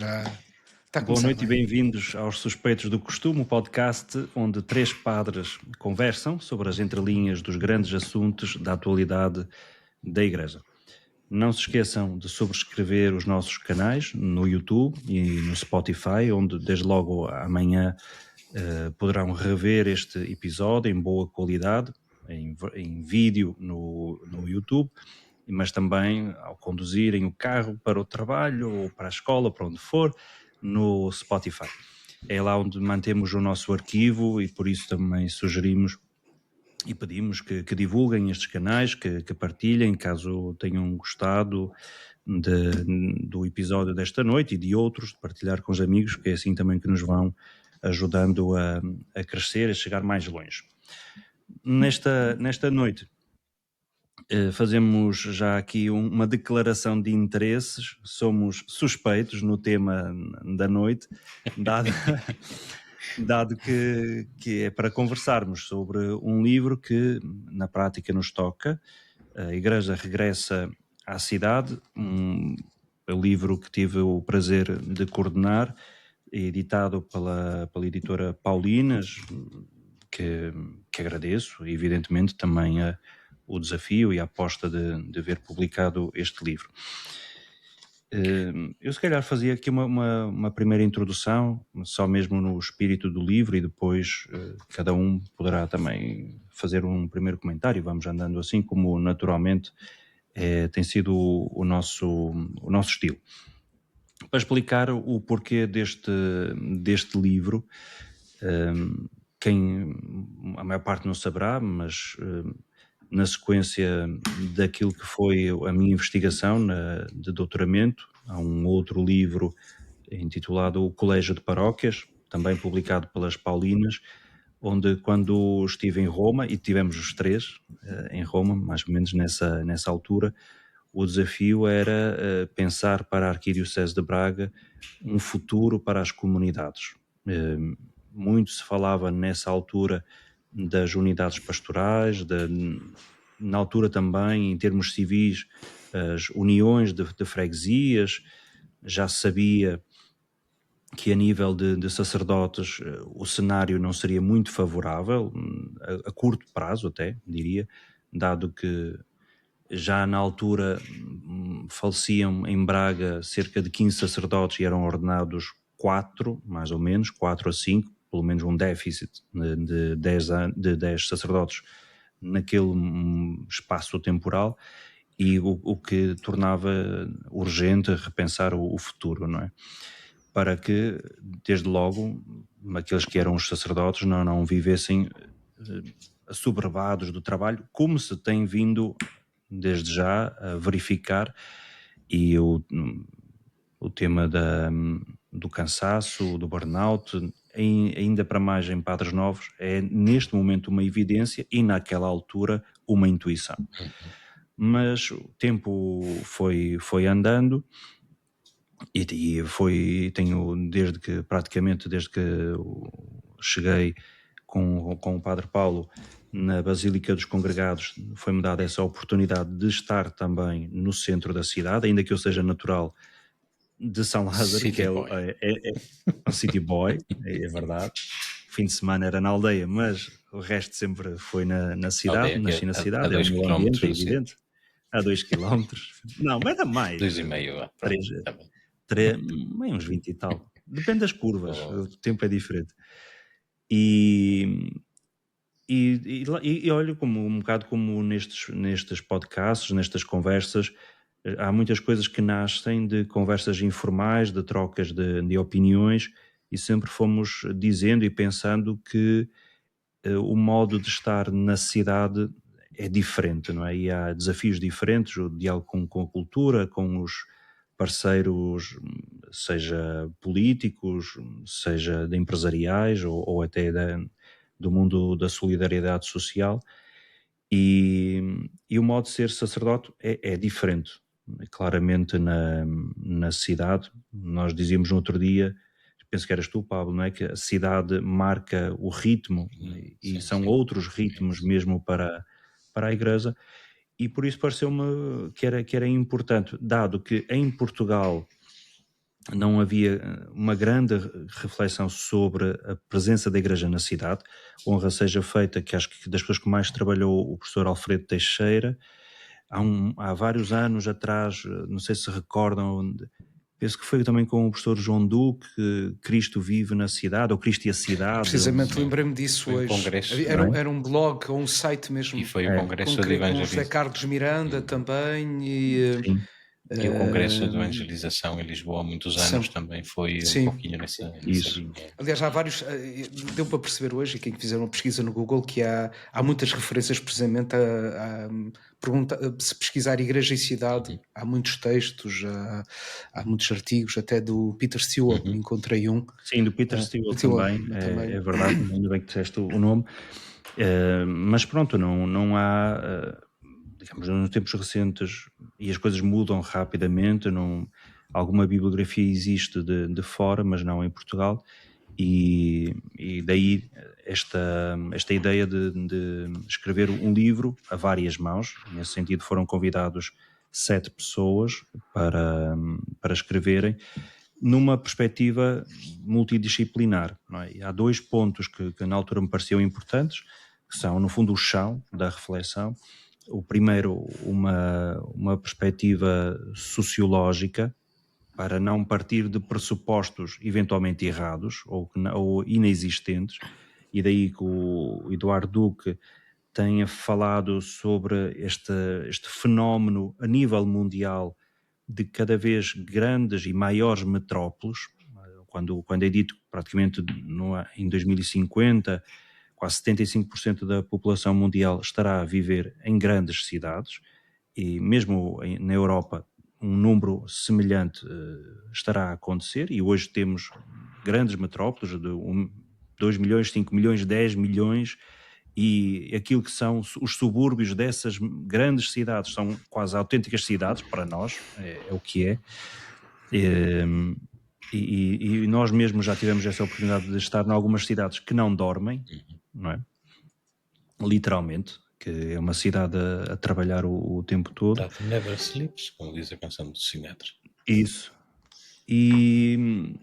Está a Boa começar noite e bem. bem-vindos aos Suspeitos do Costume, o podcast onde três padres conversam sobre as entrelinhas dos grandes assuntos da atualidade da Igreja. Não se esqueçam de subscrever os nossos canais no YouTube e no Spotify, onde desde logo amanhã poderão rever este episódio em boa qualidade, em vídeo no YouTube, mas também ao conduzirem o carro para o trabalho ou para a escola, para onde for, no Spotify. É lá onde mantemos o nosso arquivo e por isso também sugerimos e pedimos que divulguem estes canais, que partilhem, caso tenham gostado do episódio desta noite e de outros, de partilhar com os amigos, que é assim também que nos vão ajudando a crescer, a chegar mais longe. Nesta noite fazemos já aqui uma declaração de interesses, somos suspeitos no tema da noite, dado que é para conversarmos sobre um livro que na prática nos toca. A Igreja regressa à cidade, um livro que tive o prazer de coordenar, editado pela editora Paulinas, que agradeço, e evidentemente também o desafio e a aposta de ver publicado este livro. Eu se calhar fazia aqui uma primeira introdução, só mesmo no espírito do livro, e depois cada um poderá também fazer um primeiro comentário. Vamos andando assim como naturalmente tem sido o nosso estilo. Para explicar o porquê deste livro, a maior parte não saberá, mas na sequência daquilo que foi a minha investigação de doutoramento, há um outro livro intitulado O Colégio de Paróquias, também publicado pelas Paulinas, onde quando estive em Roma, e tivemos os três em Roma, mais ou menos nessa altura, o desafio era pensar para a Arquidiocese de Braga um futuro para as comunidades. Muito se falava nessa altura das unidades pastorais, na altura também, em termos civis, as uniões de freguesias. Já se sabia que a nível de sacerdotes o cenário não seria muito favorável, a curto prazo até, diria, dado que já na altura faleciam em Braga cerca de 15 sacerdotes e eram ordenados 4, mais ou menos, 4 a 5, pelo menos um déficit de 10 sacerdotes naquele espaço temporal, e o que tornava urgente repensar o futuro, não é? Para que, desde logo, aqueles que eram os sacerdotes não vivessem assoberbados do trabalho, como se tem vindo desde já a verificar, e o tema do cansaço, do burnout, ainda para mais em padres novos, é neste momento uma evidência e naquela altura uma intuição. Mas o tempo foi andando e tenho praticamente desde que cheguei com o Padre Paulo na Basílica dos Congregados, foi-me dada essa oportunidade de estar também no centro da cidade, ainda que eu seja natural de São Lázaro, City que boy. é um city boy, é verdade. O fim de semana era na aldeia, mas o resto sempre foi na cidade, Aldeia que nasci na a cidade, é o 2 meu ambiente, é quilómetros do centro. evidente. A 2 quilómetros. Não, mas era mais. 2,5, vá. Pronto, 3, tá bem. bem uns 20 e tal. Depende das curvas, Oh. o tempo é diferente. E olho como um bocado como nestes podcasts, nestas conversas, há muitas coisas que nascem de conversas informais, de trocas de opiniões, e sempre fomos dizendo e pensando que o modo de estar na cidade é diferente, não é? E há desafios diferentes, o diálogo com a cultura, com os parceiros, seja políticos, seja de empresariais ou até do mundo da solidariedade social, e o modo de ser sacerdote é diferente. Claramente na cidade, nós dizíamos no outro dia, penso que eras tu, Pablo, não é? Que a cidade marca o ritmo e são outros ritmos mesmo para a Igreja, e por isso pareceu-me que era importante, dado que em Portugal não havia uma grande reflexão sobre a presença da Igreja na cidade. Honra seja feita, que acho que das pessoas que mais trabalhou, o professor Alfredo Teixeira, há vários anos atrás, não sei se recordam, penso que foi também com o professor João Duque, Cristo vive na cidade, ou Cristo e a cidade, Precisamente, lembrei-me disso Foi o hoje. congresso, Era, não é? era um blog ou um site mesmo e foi o É, congresso de com o José evangelização. Carlos Miranda também sim, E o congresso de eh, evangelização em Lisboa há muitos anos Sam- também foi um sim. pouquinho nessa isso. linha. Aliás, há vários. Deu para perceber hoje, e quem fizer uma pesquisa no Google, que há muitas referências precisamente se pesquisar igreja e cidade, há muitos textos, há muitos artigos, até do Peter Stewart, Uhum. encontrei um. Sim, do Peter Steele Stewart também, também. é verdade, ainda bem que disseste o nome. Mas pronto, não há, digamos, nos tempos recentes, e as coisas mudam rapidamente, alguma bibliografia existe de fora, mas não em Portugal, e daí esta ideia de escrever um livro a várias mãos. Nesse sentido foram convidados 7 pessoas para escreverem, numa perspectiva multidisciplinar, não é? E há 2 pontos que na altura me pareciam importantes, que são, no fundo, o chão da reflexão. O primeiro, uma perspectiva sociológica, para não partir de pressupostos eventualmente errados ou inexistentes, e daí que o Eduardo Duque tenha falado sobre este fenómeno a nível mundial de cada vez grandes e maiores metrópoles. Quando é dito que praticamente em 2050 quase 75% da população mundial estará a viver em grandes cidades, e mesmo na Europa um número semelhante estará a acontecer, e hoje temos grandes metrópoles de 2 milhões, 5 milhões, 10 milhões, e aquilo que são os subúrbios dessas grandes cidades são quase autênticas cidades para nós, é o que é. E nós mesmos já tivemos essa oportunidade de estar em algumas cidades que não dormem, não é? Literalmente, que é uma cidade a trabalhar o tempo todo. That never sleeps, como diz a canção do Sinatra. Isso. E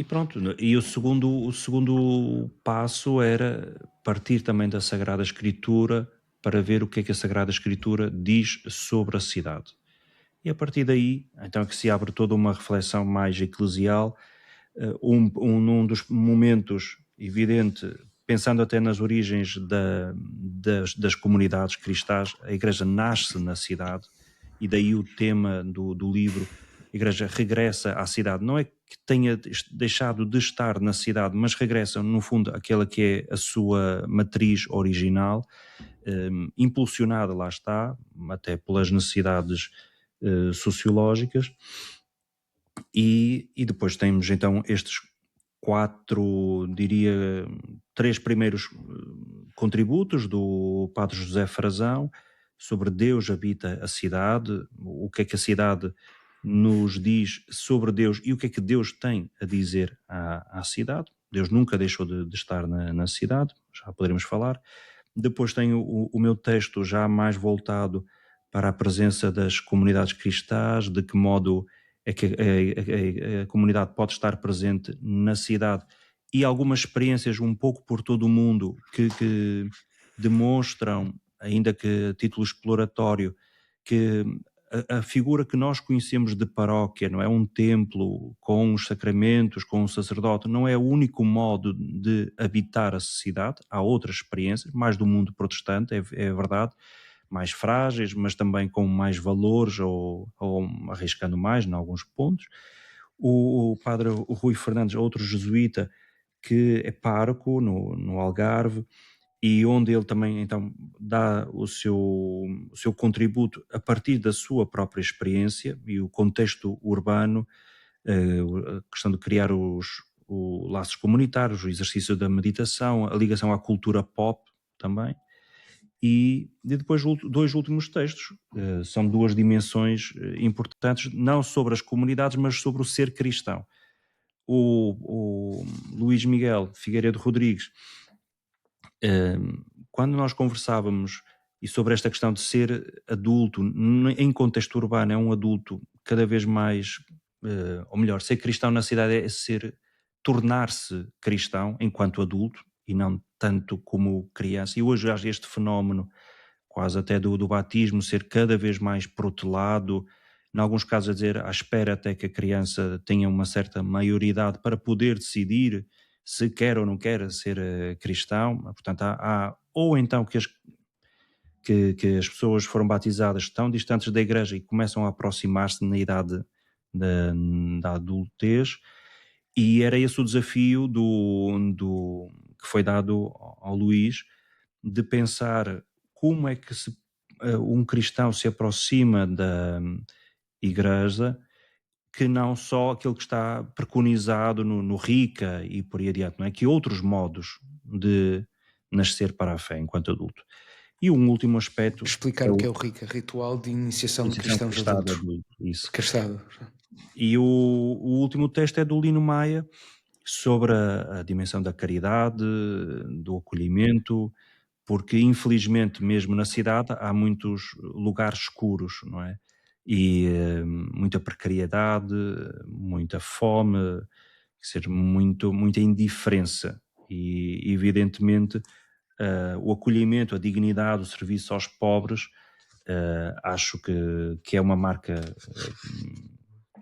pronto, e o segundo passo era partir também da Sagrada Escritura para ver o que é que a Sagrada Escritura diz sobre a cidade. E a partir daí, então é que se abre toda uma reflexão mais eclesial, num dos momentos evidente, pensando até nas origens das comunidades cristãs, a Igreja nasce na cidade, e daí o tema do livro, a Igreja regressa à cidade. Não é que tenha deixado de estar na cidade, mas regressa, no fundo, àquela que é a sua matriz original, impulsionada, lá está, até pelas necessidades sociológicas, e depois temos então estes 4, diria, 3 primeiros contributos do Padre José Frazão sobre Deus habita a cidade, o que é que a cidade nos diz sobre Deus e o que é que Deus tem a dizer à cidade. Deus nunca deixou de estar na cidade, já poderemos falar. Depois tenho o meu texto já mais voltado para a presença das comunidades cristãs, de que modo é que a comunidade pode estar presente na cidade, e algumas experiências um pouco por todo o mundo que demonstram, ainda que a título exploratório, que a figura que nós conhecemos de paróquia, não é, um templo com os sacramentos, com o sacerdote, não é o único modo de habitar a sociedade. Há outras experiências, mais do mundo protestante, é verdade, mais frágeis, mas também com mais valores, ou arriscando mais em alguns pontos. O padre Rui Fernandes, outro jesuíta, que é pároco no Algarve, e onde ele também então dá o seu contributo a partir da sua própria experiência e o contexto urbano, a questão de criar os laços comunitários, o exercício da meditação, a ligação à cultura pop também. E depois 2 últimos textos, são 2 dimensões importantes, não sobre as comunidades, mas sobre o ser cristão. O Luís Miguel Figueiredo Rodrigues, quando nós conversávamos e sobre esta questão de ser adulto em contexto urbano, é um adulto cada vez mais ou melhor, ser cristão na cidade é tornar-se cristão enquanto adulto e não tanto como criança. E hoje há este fenómeno quase até do batismo ser cada vez mais protelado, em alguns casos a dizer à espera até que a criança tenha uma certa maioridade para poder decidir se quer ou não quer ser cristão. Portanto, ou então que as pessoas foram batizadas tão distantes da igreja e começam a aproximar-se na idade da adultez, e era esse o desafio que foi dado ao Luís, de pensar como é que um cristão se aproxima da igreja, que não só aquele que está preconizado no RICA e por aí adiante, não é? Que outros modos de nascer para a fé enquanto adulto. E um último aspecto... Explicar o que é o RICA, Ritual de Iniciação de Cristãos Adultos. Isso. Castado. E o último texto é do Lino Maia, sobre a dimensão da caridade, do acolhimento, porque infelizmente mesmo na cidade há muitos lugares escuros, não é? E muita precariedade, muita fome, muita indiferença, e evidentemente o acolhimento, a dignidade, o serviço aos pobres, acho que é uma marca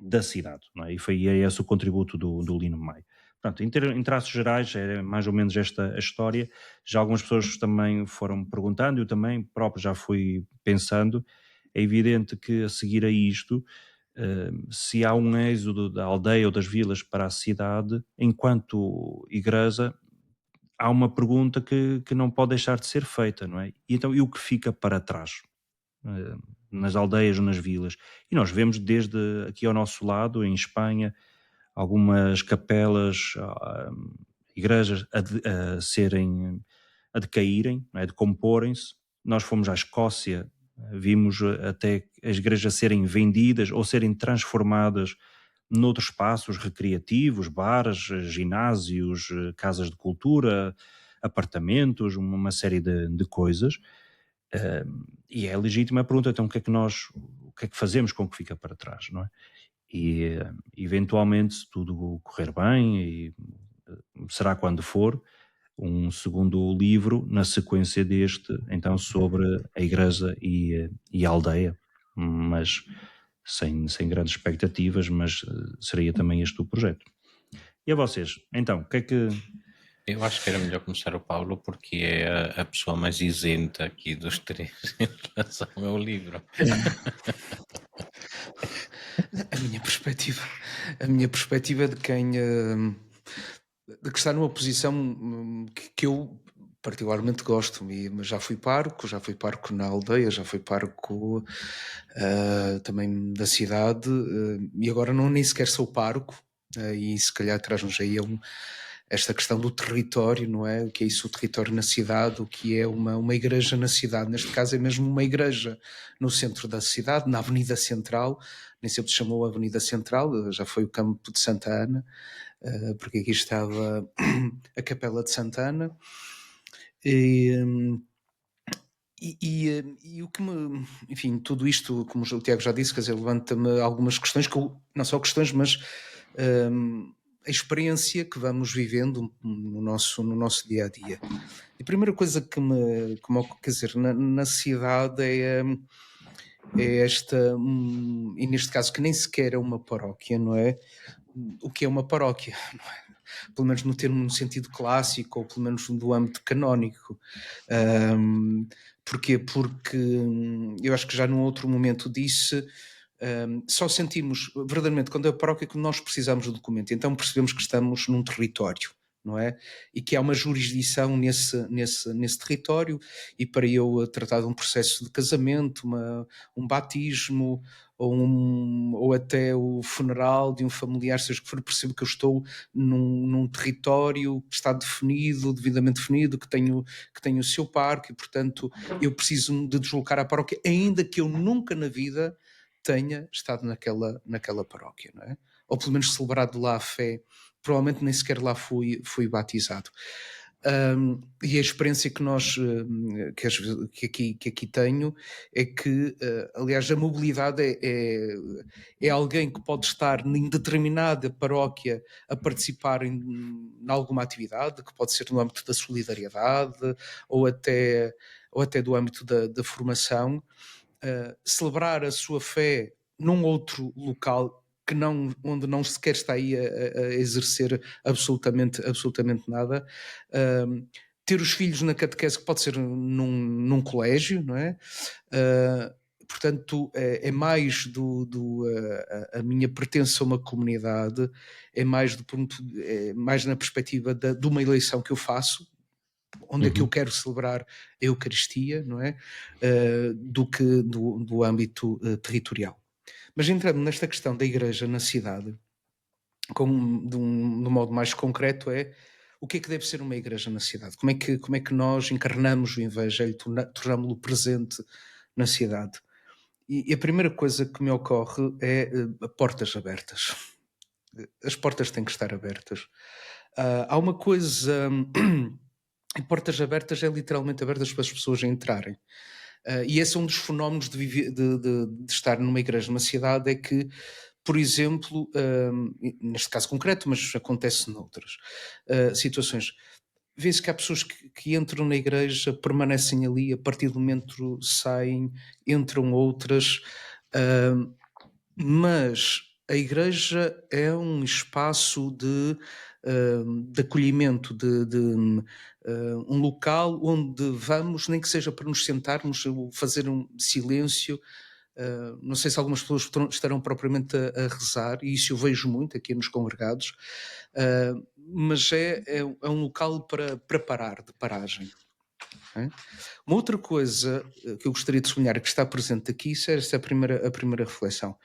da cidade, não é? E foi esse o contributo do Lino Maia. Portanto, em traços gerais, é mais ou menos esta a história. Já algumas pessoas também foram perguntando, eu também próprio já fui pensando. É evidente que a seguir a isto, se há um êxodo da aldeia ou das vilas para a cidade, enquanto igreja, há uma pergunta que não pode deixar de ser feita, não é? E o que fica para trás? Nas aldeias ou nas vilas. E nós vemos desde aqui ao nosso lado, em Espanha, algumas capelas, igrejas a decaírem, a decomporem-se. Nós fomos à Escócia, vimos até as igrejas serem vendidas ou serem transformadas noutros espaços recreativos, bares, ginásios, casas de cultura, apartamentos, uma série de coisas. E é legítima a pergunta, então o que é que fazemos com o que fica para trás, não é? E eventualmente, se tudo correr bem, e será quando for, um segundo livro na sequência deste, então sobre a igreja e a aldeia, mas sem grandes expectativas, mas seria também este o projeto. E a vocês? Então, o que é que... Eu acho que era melhor começar o Paulo, porque é a pessoa mais isenta aqui dos três em relação ao meu livro. A minha perspectiva de quem de que está numa posição que eu particularmente gosto, mas já fui parco na aldeia, já fui parco também da cidade, e agora nem sequer sou parco, e se calhar traz-nos aí esta questão do território, não é? O que é isso, o território na cidade, o que é uma igreja na cidade. Neste caso é mesmo uma igreja no centro da cidade, na Avenida Central, nem sempre se chamou Avenida Central, já foi o Campo de Santa Ana, porque aqui estava a Capela de Santa Ana. E o que enfim, tudo isto, como o Tiago já disse, quer dizer, levanta-me algumas questões, não só questões, mas a experiência que vamos vivendo no nosso dia a dia. E a primeira coisa que quer dizer, na cidade é esta, e neste caso que nem sequer é uma paróquia, não é? O que é uma paróquia, não é? Pelo menos no termo no sentido clássico, ou pelo menos do âmbito canónico. Porquê? Porque eu acho que já num outro momento disse, só sentimos verdadeiramente quando é paróquia que nós precisamos do documento, então percebemos que estamos num território, não é? E que há uma jurisdição nesse território, e para eu tratar de um processo de casamento, um batismo, ou até o funeral de um familiar, seja que for, percebo que eu estou num território que está definido, devidamente definido, que tem o seu parque, e portanto eu preciso de deslocar à paróquia, ainda que eu nunca na vida tenha estado naquela paróquia, não é? Ou pelo menos celebrado lá a fé, provavelmente nem sequer lá fui batizado. E a experiência que nós que aqui tenho é que, aliás, a mobilidade é alguém que pode estar em determinada paróquia a participar em alguma atividade, que pode ser no âmbito da solidariedade ou até do âmbito da formação, celebrar a sua fé num outro local onde não sequer está aí a exercer absolutamente nada. Ter os filhos na catequese, que pode ser num colégio, não é? Portanto, é mais a minha pertença a uma comunidade, é mais na perspectiva de uma eleição que eu faço, onde é que eu quero celebrar a Eucaristia, não é? Do que do âmbito territorial. Mas entrando nesta questão da Igreja na cidade, de um modo mais concreto, o que é que deve ser uma igreja na cidade? Como é que nós encarnamos o Evangelho, tornámo-lo presente na cidade? E a primeira coisa que me ocorre é portas abertas. As portas têm que estar abertas. Há uma coisa... portas abertas é literalmente abertas para as pessoas entrarem. E esse é um dos fenómenos de estar numa igreja numa cidade, é que, por exemplo, neste caso concreto, mas acontece noutras situações, vê-se que há pessoas que entram na igreja, permanecem ali, a partir do momento saem, entram outras, mas a igreja é um espaço de acolhimento, um local onde vamos, nem que seja para nos sentarmos, fazer um silêncio. Não sei se algumas pessoas estarão propriamente a rezar, e isso eu vejo muito aqui nos congregados, mas é um local para parar, de paragem. É? Uma outra coisa que eu gostaria de sublinhar, que está presente aqui, esta é a primeira reflexão.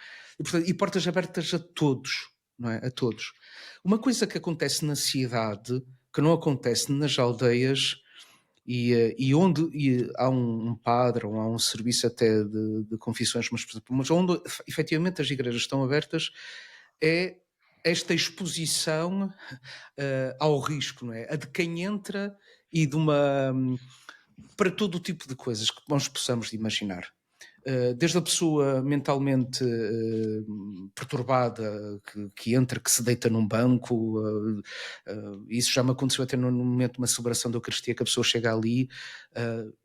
E portas abertas a todos, não é? A todos. Uma coisa que acontece na cidade, que não acontece nas aldeias, e onde há um padre, ou há um serviço até de confissões, mas onde efetivamente as igrejas estão abertas, é esta exposição ao risco, não é? A de quem entra e para todo o tipo de coisas que nós possamos imaginar. Desde a pessoa mentalmente perturbada que entra, que se deita num banco, isso já me aconteceu até no momento de uma celebração da Eucaristia, que a pessoa chega ali,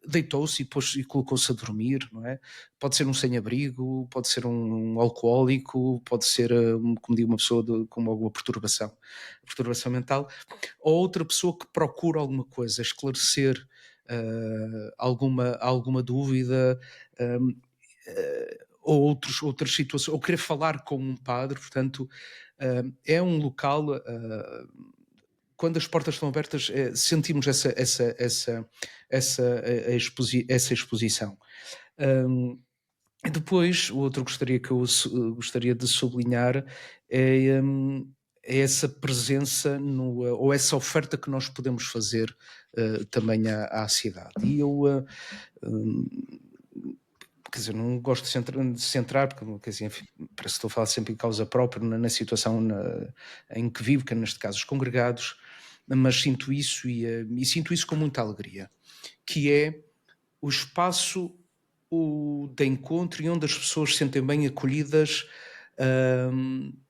deitou-se e colocou-se a dormir, não é? Pode ser um sem-abrigo, pode ser um alcoólico, pode ser, como digo, uma pessoa com alguma perturbação mental, ou outra pessoa que procura alguma coisa, esclarecer alguma dúvida, ou outras situações, ou querer falar com um padre. Portanto, é um local, quando as portas estão abertas, sentimos essa exposição. Depois, o outro que eu gostaria de sublinhar é essa presença ou essa oferta que nós podemos fazer também à cidade. E eu quer dizer, não gosto de centrar, porque quer dizer, parece que estou a falar sempre em causa própria, na situação em que vivo, que é neste caso os congregados, mas sinto isso e sinto isso com muita alegria, que é o espaço de encontro, e onde as pessoas se sentem bem acolhidas,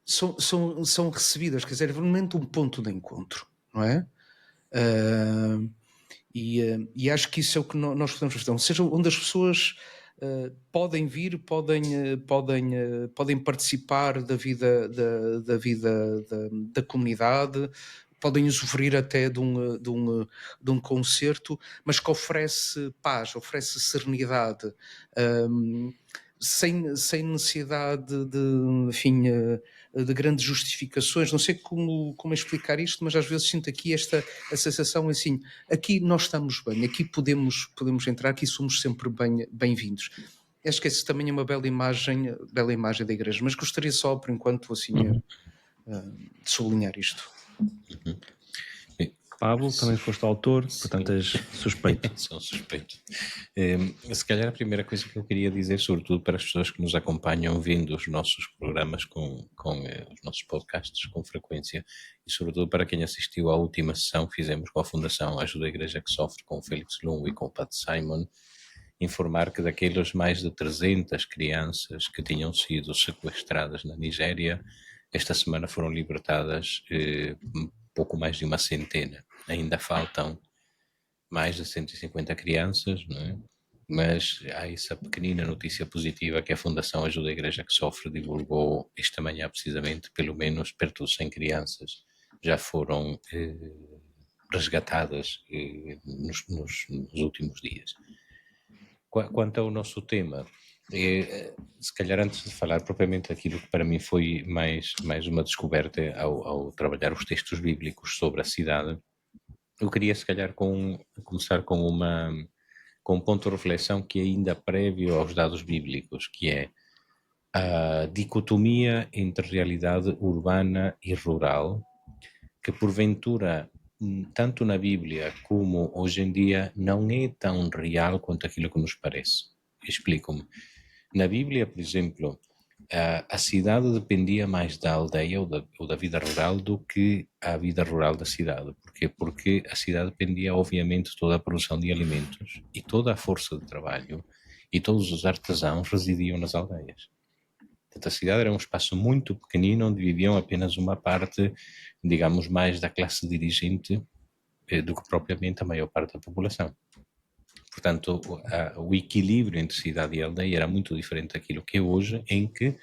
são recebidas, quer dizer, é realmente um ponto de encontro, não é? E acho que isso é o que nós podemos fazer, ou seja, onde as pessoas podem vir, podem participar da vida da comunidade, podem usufruir até de um concerto, mas que oferece paz, oferece serenidade, sem necessidade de grandes justificações. Não sei como explicar isto, mas às vezes sinto aqui a sensação assim: aqui nós estamos bem, aqui podemos entrar, aqui somos sempre bem-vindos. Acho que essa também é uma bela imagem da igreja, mas gostaria só, por enquanto, assim, de sublinhar isto. Pablo, também foste autor, portanto és suspeito. São suspeitos. Se calhar a primeira coisa que eu queria dizer, sobretudo para as pessoas que nos acompanham vendo os nossos programas com os nossos podcasts com frequência, e sobretudo para quem assistiu à última sessão que fizemos com a Fundação Ajuda a Igreja que Sofre, com o Félix Lungo e com o Pat Simon, informar que daquelas mais de 300 crianças que tinham sido sequestradas na Nigéria, esta semana foram libertadas pouco mais de uma centena. Ainda faltam mais de 150 crianças, não é? Mas há essa pequenina notícia positiva que a Fundação Ajuda a Igreja que Sofre divulgou esta manhã, precisamente, pelo menos perto de 100 crianças já foram resgatadas nos últimos dias. Quanto ao nosso tema, se calhar antes de falar propriamente daquilo que para mim foi mais uma descoberta ao trabalhar os textos bíblicos sobre a cidade, eu queria se calhar começar com um ponto de reflexão que é ainda prévio aos dados bíblicos, que é a dicotomia entre realidade urbana e rural, que porventura, tanto na Bíblia como hoje em dia, não é tão real quanto aquilo que nos parece. Explico-me. Na Bíblia, por exemplo, a cidade dependia mais da aldeia ou da vida rural do que a vida rural da cidade. Porquê? Porque a cidade dependia, obviamente, de toda a produção de alimentos e toda a força de trabalho e todos os artesãos residiam nas aldeias. Portanto, a cidade era um espaço muito pequenino onde viviam apenas uma parte, digamos, mais da classe dirigente do que propriamente a maior parte da população. Portanto, o equilíbrio entre cidade e aldeia era muito diferente daquilo que é hoje, em que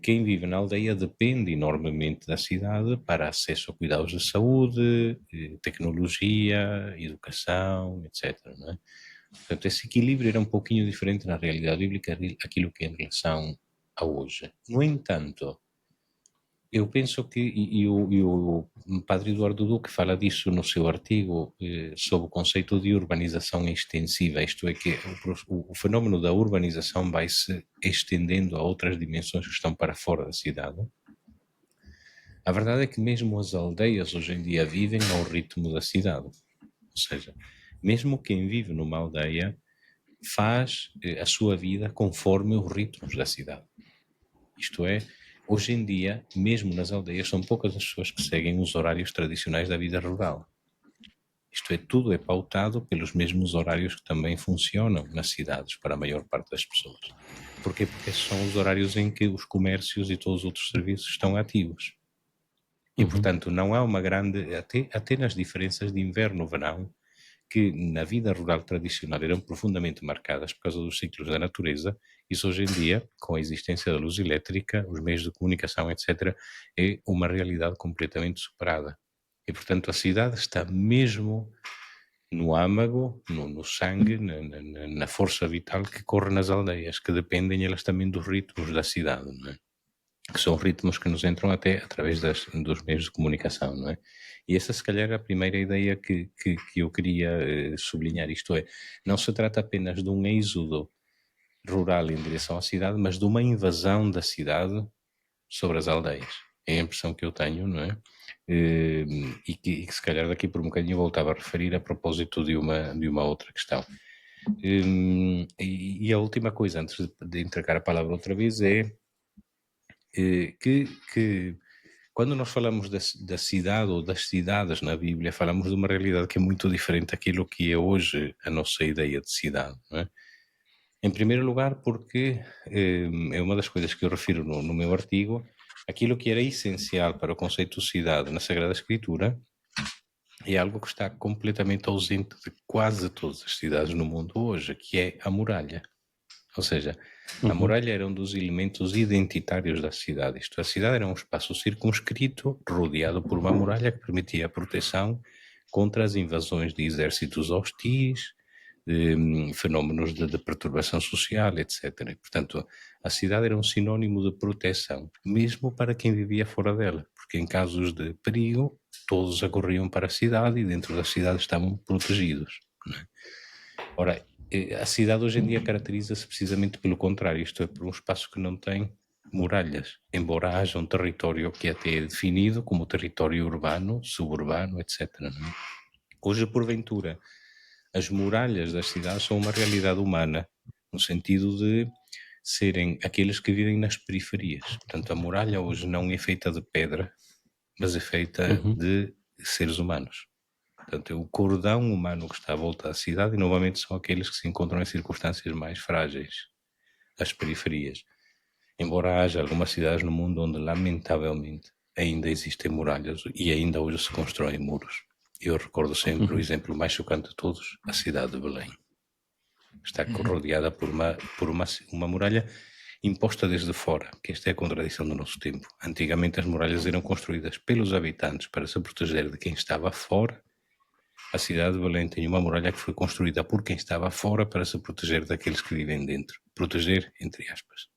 quem vive na aldeia depende enormemente da cidade para acesso a cuidados de saúde, tecnologia, educação, etc. Não é? Portanto, esse equilíbrio era um pouquinho diferente na realidade bíblica daquilo que é em relação a hoje. No entanto, eu penso que, e o padre Eduardo Duque fala disso no seu artigo sobre o conceito de urbanização extensiva, isto é que o fenómeno da urbanização vai se estendendo a outras dimensões que estão para fora da cidade. A verdade é que mesmo as aldeias hoje em dia vivem ao ritmo da cidade, ou seja, mesmo quem vive numa aldeia faz a sua vida conforme os ritmos da cidade. Isto é, hoje em dia, mesmo nas aldeias, são poucas as pessoas que seguem os horários tradicionais da vida rural. Isto é, tudo é pautado pelos mesmos horários que também funcionam nas cidades para a maior parte das pessoas. Porquê? Porque são os horários em que os comércios e todos os outros serviços estão ativos. E, portanto, não há uma grande... Até nas diferenças de inverno-verão, que na vida rural tradicional eram profundamente marcadas por causa dos ciclos da natureza, isso hoje em dia, com a existência da luz elétrica, os meios de comunicação, etc., é uma realidade completamente superada. E, portanto, a cidade está mesmo no âmago, no sangue, na força vital que corre nas aldeias, que dependem elas também dos ritmos da cidade, não é? Que são ritmos que nos entram até através dos meios de comunicação, não é? E essa, se calhar, é a primeira ideia que eu queria sublinhar. Isto é, não se trata apenas de um êxodo rural em direção à cidade, mas de uma invasão da cidade sobre as aldeias. É a impressão que eu tenho, não é? E que se calhar daqui por um bocadinho voltava a referir a propósito de uma outra questão. E a última coisa, antes de entregar a palavra outra vez, é que quando nós falamos da cidade ou das cidades na Bíblia, falamos de uma realidade que é muito diferente daquilo que é hoje a nossa ideia de cidade, não é? Em primeiro lugar, porque é uma das coisas que eu refiro no meu artigo, aquilo que era essencial para o conceito de cidade na Sagrada Escritura é algo que está completamente ausente de quase todas as cidades no mundo hoje, que é a muralha. Ou seja, a muralha era um dos elementos identitários da cidade. Isto, a cidade era um espaço circunscrito, rodeado por uma muralha que permitia a proteção contra as invasões de exércitos hostis, fenómenos de perturbação social, etc. E, portanto, a cidade era um sinónimo de proteção, mesmo para quem vivia fora dela, porque em casos de perigo, todos acorriam para a cidade e dentro da cidade estavam protegidos, não é? Ora, a cidade hoje em dia caracteriza-se precisamente pelo contrário, isto é, por um espaço que não tem muralhas, embora haja um território que até é definido como território urbano, suburbano, etc. Não é? Hoje, porventura, as muralhas das cidades são uma realidade humana, no sentido de serem aqueles que vivem nas periferias. Portanto, a muralha hoje não é feita de pedra, mas é feita de seres humanos. Portanto, é o cordão humano que está à volta da cidade e, novamente, são aqueles que se encontram em circunstâncias mais frágeis, as periferias. Embora haja algumas cidades no mundo onde, lamentavelmente, ainda existem muralhas e ainda hoje se constroem muros. Eu recordo sempre o exemplo mais chocante de todos, a cidade de Belém. Está rodeada por uma muralha imposta desde fora, que esta é a contradição do nosso tempo. Antigamente as muralhas eram construídas pelos habitantes para se proteger de quem estava fora. A cidade de Belém tem uma muralha que foi construída por quem estava fora para se proteger daqueles que vivem dentro. Proteger, entre aspas.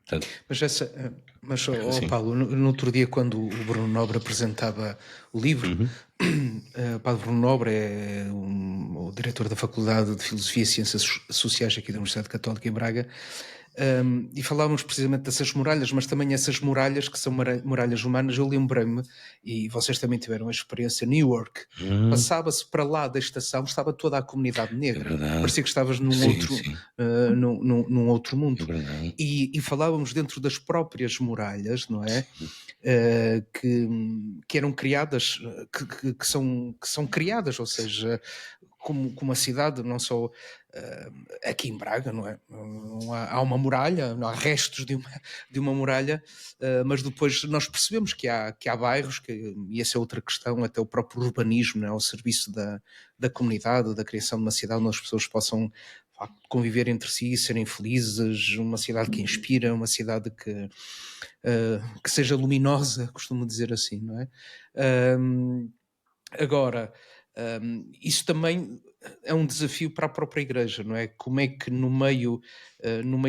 Portanto, Mas Paulo, no outro dia, quando o Bruno Nobre apresentava o livro, Paulo Bruno Nobre é o diretor da Faculdade de Filosofia e Ciências Sociais aqui da Universidade Católica em Braga, e falávamos precisamente dessas muralhas, mas também essas muralhas que são muralhas humanas. Eu lembrei-me, e vocês também tiveram a experiência, Newark, passava-se para lá da estação, estava toda a comunidade negra, parecia que estavas num outro mundo, e falávamos dentro das próprias muralhas, não é? Que eram criadas, que são criadas, ou seja, como a cidade, não só aqui em Braga, não é? Há uma muralha, não há restos de uma muralha, mas depois nós percebemos que há bairros, e essa é outra questão, até o próprio urbanismo, não é? Ao serviço da comunidade, da criação de uma cidade onde as pessoas possam conviver entre si, serem felizes, uma cidade que inspira, uma cidade que seja luminosa, costumo dizer assim, não é? Agora, isso também é um desafio para a própria Igreja, não é? Como é que no meio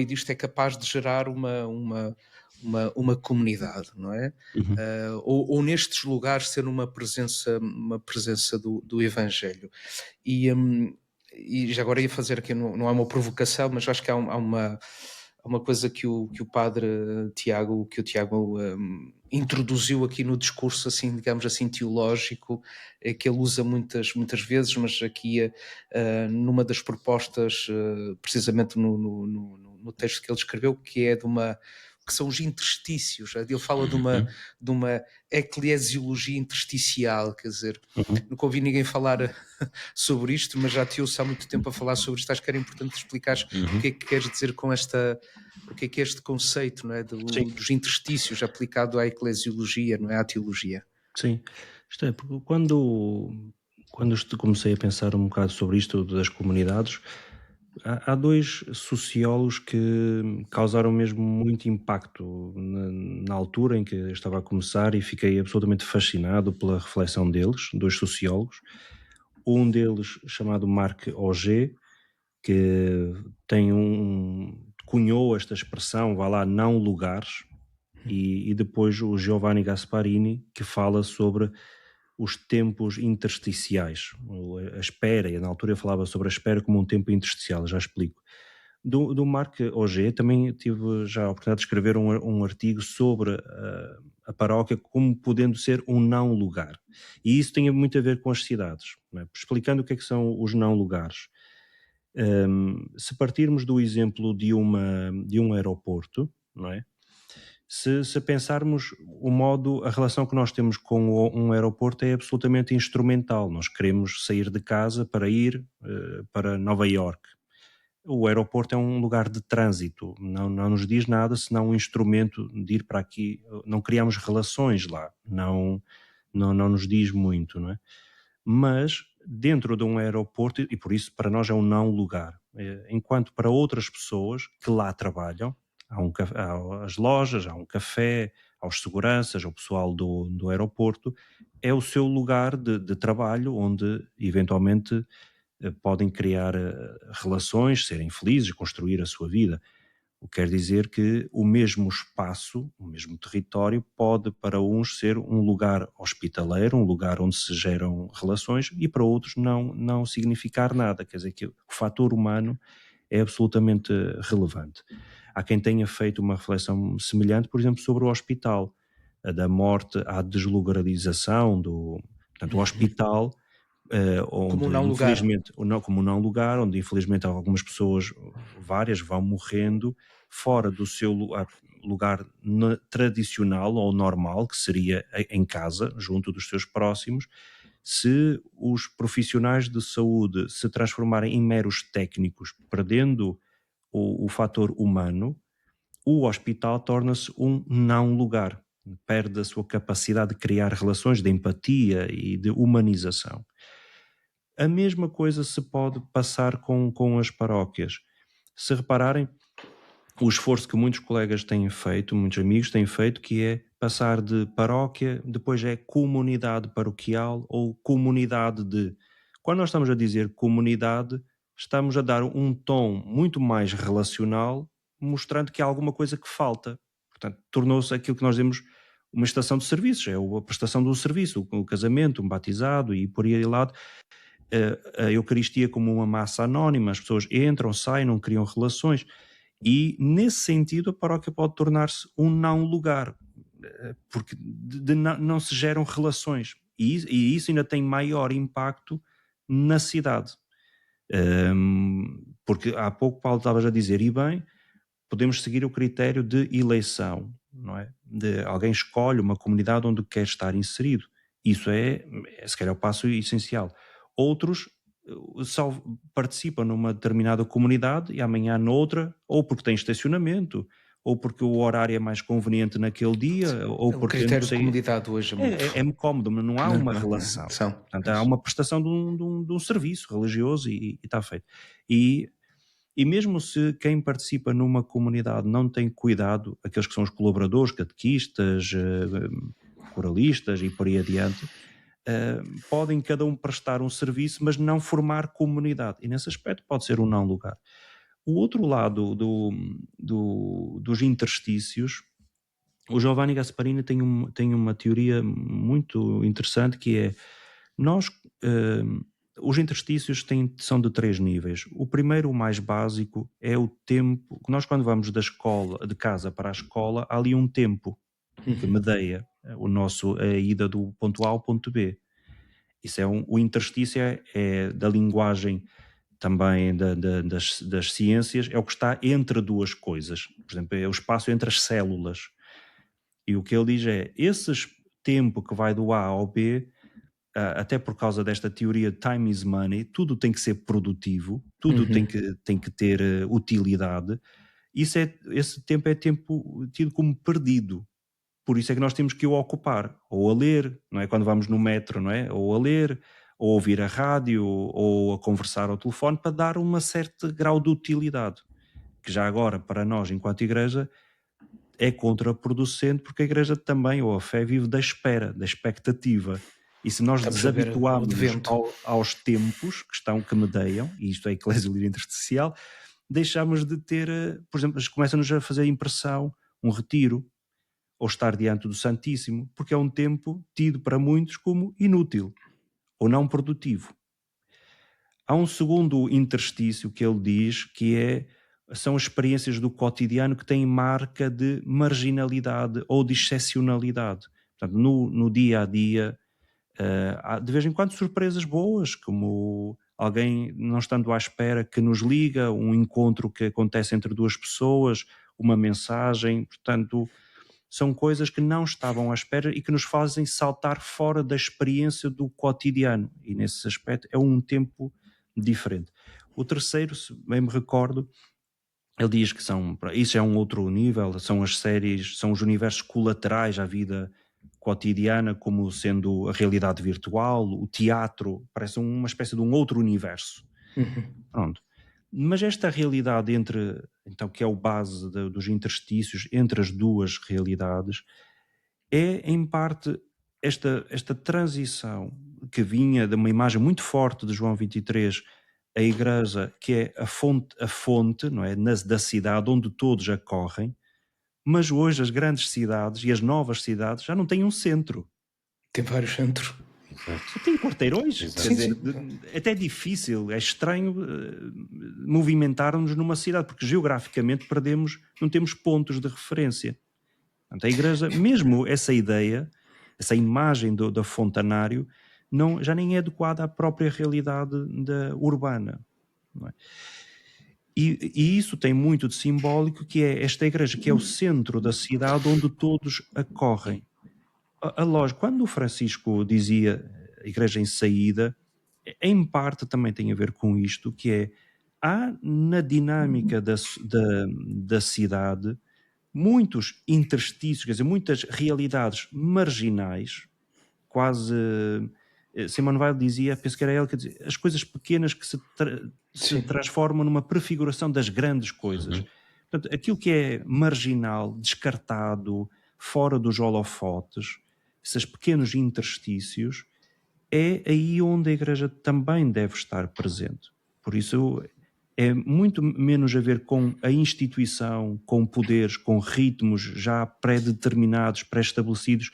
disto é capaz de gerar uma comunidade, não é? Ou nestes lugares ser uma presença do Evangelho. E já agora ia fazer aqui, não é uma provocação, mas acho que há uma coisa que o padre Tiago, introduziu aqui no discurso, assim, digamos assim, teológico, que ele usa muitas vezes, mas aqui numa das propostas, precisamente no texto que ele escreveu, que é que são os interstícios. Ele fala de uma eclesiologia intersticial, quer dizer, nunca ouvi ninguém falar sobre isto, mas já te ouço há muito tempo a falar sobre isto. Acho que era importante explicares o que é que queres dizer com o que é este conceito, não é, dos interstícios aplicado à eclesiologia, não é, à teologia. Sim, isto é, porque quando comecei a pensar um bocado sobre isto das comunidades, há dois sociólogos que causaram mesmo muito impacto na altura em que eu estava a começar, e fiquei absolutamente fascinado pela reflexão deles, dois sociólogos. Um deles chamado Marc Augé, que cunhou esta expressão, vá lá, não lugares, e depois o Giovanni Gasparini, que fala sobre os tempos intersticiais, a espera, e na altura eu falava sobre a espera como um tempo intersticial, já explico. Do Marc Augé também tive já a oportunidade de escrever um artigo sobre a paróquia como podendo ser um não lugar, e isso tem muito a ver com as cidades, não é? Explicando o que é que são os não lugares. Se partirmos do exemplo de um aeroporto, não é? Se pensarmos a relação que nós temos com um aeroporto é absolutamente instrumental. Nós queremos sair de casa para ir para Nova Iorque. O aeroporto é um lugar de trânsito, não nos diz nada senão um instrumento de ir para aqui. Não criamos relações lá, não nos diz muito, não é? Mas dentro de um aeroporto, e por isso para nós é um não lugar, enquanto para outras pessoas que lá trabalham, há as lojas, há um café, há os seguranças, o pessoal do aeroporto, é o seu lugar de trabalho, onde eventualmente podem criar relações, serem felizes, construir a sua vida. O que quer dizer que o mesmo espaço, o mesmo território, pode para uns ser um lugar hospitaleiro, um lugar onde se geram relações, e para outros não significar nada. Quer dizer que o fator humano é absolutamente relevante. Há quem tenha feito uma reflexão semelhante, por exemplo, sobre o hospital, da morte à deslugaradização portanto, o hospital, Como um onde não lugar. infelizmente, como um não lugar, onde infelizmente algumas pessoas, várias, vão morrendo fora do seu lugar tradicional ou normal, que seria em casa, junto dos seus próximos. Se os profissionais de saúde se transformarem em meros técnicos, perdendo o fator humano, o hospital torna-se um não lugar, perde a sua capacidade de criar relações de empatia e de humanização. A mesma coisa se pode passar com as paróquias. Se repararem, o esforço que muitos colegas têm feito, muitos amigos têm feito, que é passar de paróquia, depois é comunidade paroquial ou comunidade de... Quando nós estamos a dizer comunidade, estamos a dar um tom muito mais relacional, mostrando que há alguma coisa que falta. Portanto, tornou-se aquilo que nós dizemos uma estação de serviços, é a prestação de um serviço, o casamento, um batizado e por aí lado. A Eucaristia como uma massa anónima, as pessoas entram, saem, não criam relações, e nesse sentido a paróquia pode tornar-se um não lugar, porque não se geram relações, e isso ainda tem maior impacto na cidade, porque há pouco Paulo estava a dizer, e bem, podemos seguir o critério de eleição, não é? De alguém escolhe uma comunidade onde quer estar inserido, isso é se calhar o passo essencial. Outros só participam numa determinada comunidade e amanhã noutra, ou porque tem estacionamento, ou porque o horário é mais conveniente naquele dia, ou O porque critério de comodidade hoje é muito... é cómodo, mas não há uma relação. São. Portanto, há uma prestação de um serviço religioso e está feito. E mesmo se quem participa numa comunidade não tem cuidado, aqueles que são os colaboradores, catequistas, coralistas e por aí adiante, podem cada um prestar um serviço, mas não formar comunidade. E nesse aspecto pode ser um não lugar. O outro lado dos interstícios, o Giovanni Gasparini tem uma teoria muito interessante que é, os interstícios são de 3 níveis. O primeiro, o mais básico, é o tempo. Nós quando vamos de casa para a escola, há ali um tempo que medeia a ida do ponto A ao ponto B. Isso o interstício é da linguagem também das ciências, é o que está entre duas coisas. Por exemplo, é o espaço entre as células. E o que ele diz é, esse tempo que vai do A ao B, até por causa desta teoria time is money, tudo tem que ser produtivo, tudo tem que ter utilidade. Esse tempo é tempo tido como perdido. Por isso é que nós temos que o ocupar, ou a ler, não é? Quando vamos no metro, não é? Ou a ler, ou a ouvir a rádio, ou a conversar ao telefone, para dar um certo grau de utilidade, que já agora, para nós, enquanto igreja, é contraproducente, porque a igreja também, ou a fé, vive da espera, da expectativa. E se nós desabituarmos aos tempos que medeiam, e isto é a eclésia intersticial, deixamos de ter, por exemplo, começa-nos a fazer impressão um retiro, ou estar diante do Santíssimo, porque é um tempo tido para muitos como inútil ou não produtivo. Há um segundo interstício que ele diz que são experiências do cotidiano que têm marca de marginalidade ou de excepcionalidade. Portanto, no dia a dia, há de vez em quando surpresas boas, como alguém não estando à espera que nos liga, um encontro que acontece entre duas pessoas, uma mensagem, portanto, são coisas que não estavam à espera e que nos fazem saltar fora da experiência do cotidiano, e nesse aspecto é um tempo diferente. O terceiro, se bem me recordo, ele diz que isso é um outro nível, são as séries, são os universos colaterais à vida cotidiana, como sendo a realidade virtual, o teatro, parece uma espécie de um outro universo. Pronto. Mas esta realidade então, que é o base dos interstícios entre as duas realidades, é em parte esta transição que vinha de uma imagem muito forte de João 23, a igreja que é a fonte, não é, da cidade onde todos acorrem, mas hoje as grandes cidades e as novas cidades já não têm um centro. Tem vários centros. Só tem quarteirões. Exato. Quer dizer, é até difícil, é estranho movimentar-nos numa cidade, porque geograficamente não temos pontos de referência. Portanto, a igreja, mesmo essa ideia, essa imagem da Fontanário, já nem é adequada à própria realidade urbana. Não é? E isso tem muito de simbólico, que é esta igreja, que é o centro da cidade onde todos acorrem. A lógica, quando o Francisco dizia a igreja em saída, em parte também tem a ver com isto, que é, há na dinâmica da cidade muitos interstícios, quer dizer, muitas realidades marginais, quase... Simone Weil dizia, penso que era ele que dizia, as coisas pequenas que se transformam numa prefiguração das grandes coisas. Portanto, aquilo que é marginal, descartado, fora dos holofotes, esses pequenos interstícios, é aí onde a igreja também deve estar presente. Por isso é muito menos a ver com a instituição, com poderes, com ritmos já pré-determinados, pré-estabelecidos,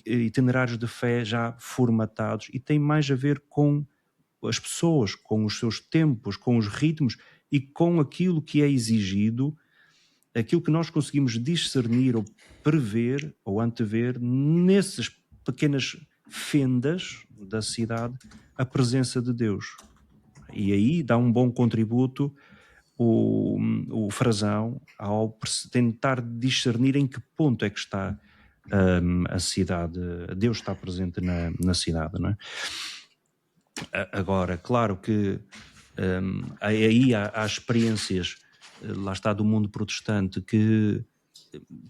itinerários de fé já formatados, e tem mais a ver com as pessoas, com os seus tempos, com os ritmos e com aquilo que é exigido, aquilo que nós conseguimos discernir ou prever ou antever nessas pequenas fendas da cidade, a presença de Deus. E aí dá um bom contributo o Frazão ao tentar discernir em que ponto é que está a cidade, Deus está presente na cidade, não é? Agora, claro que aí há experiências, lá está, do mundo protestante, que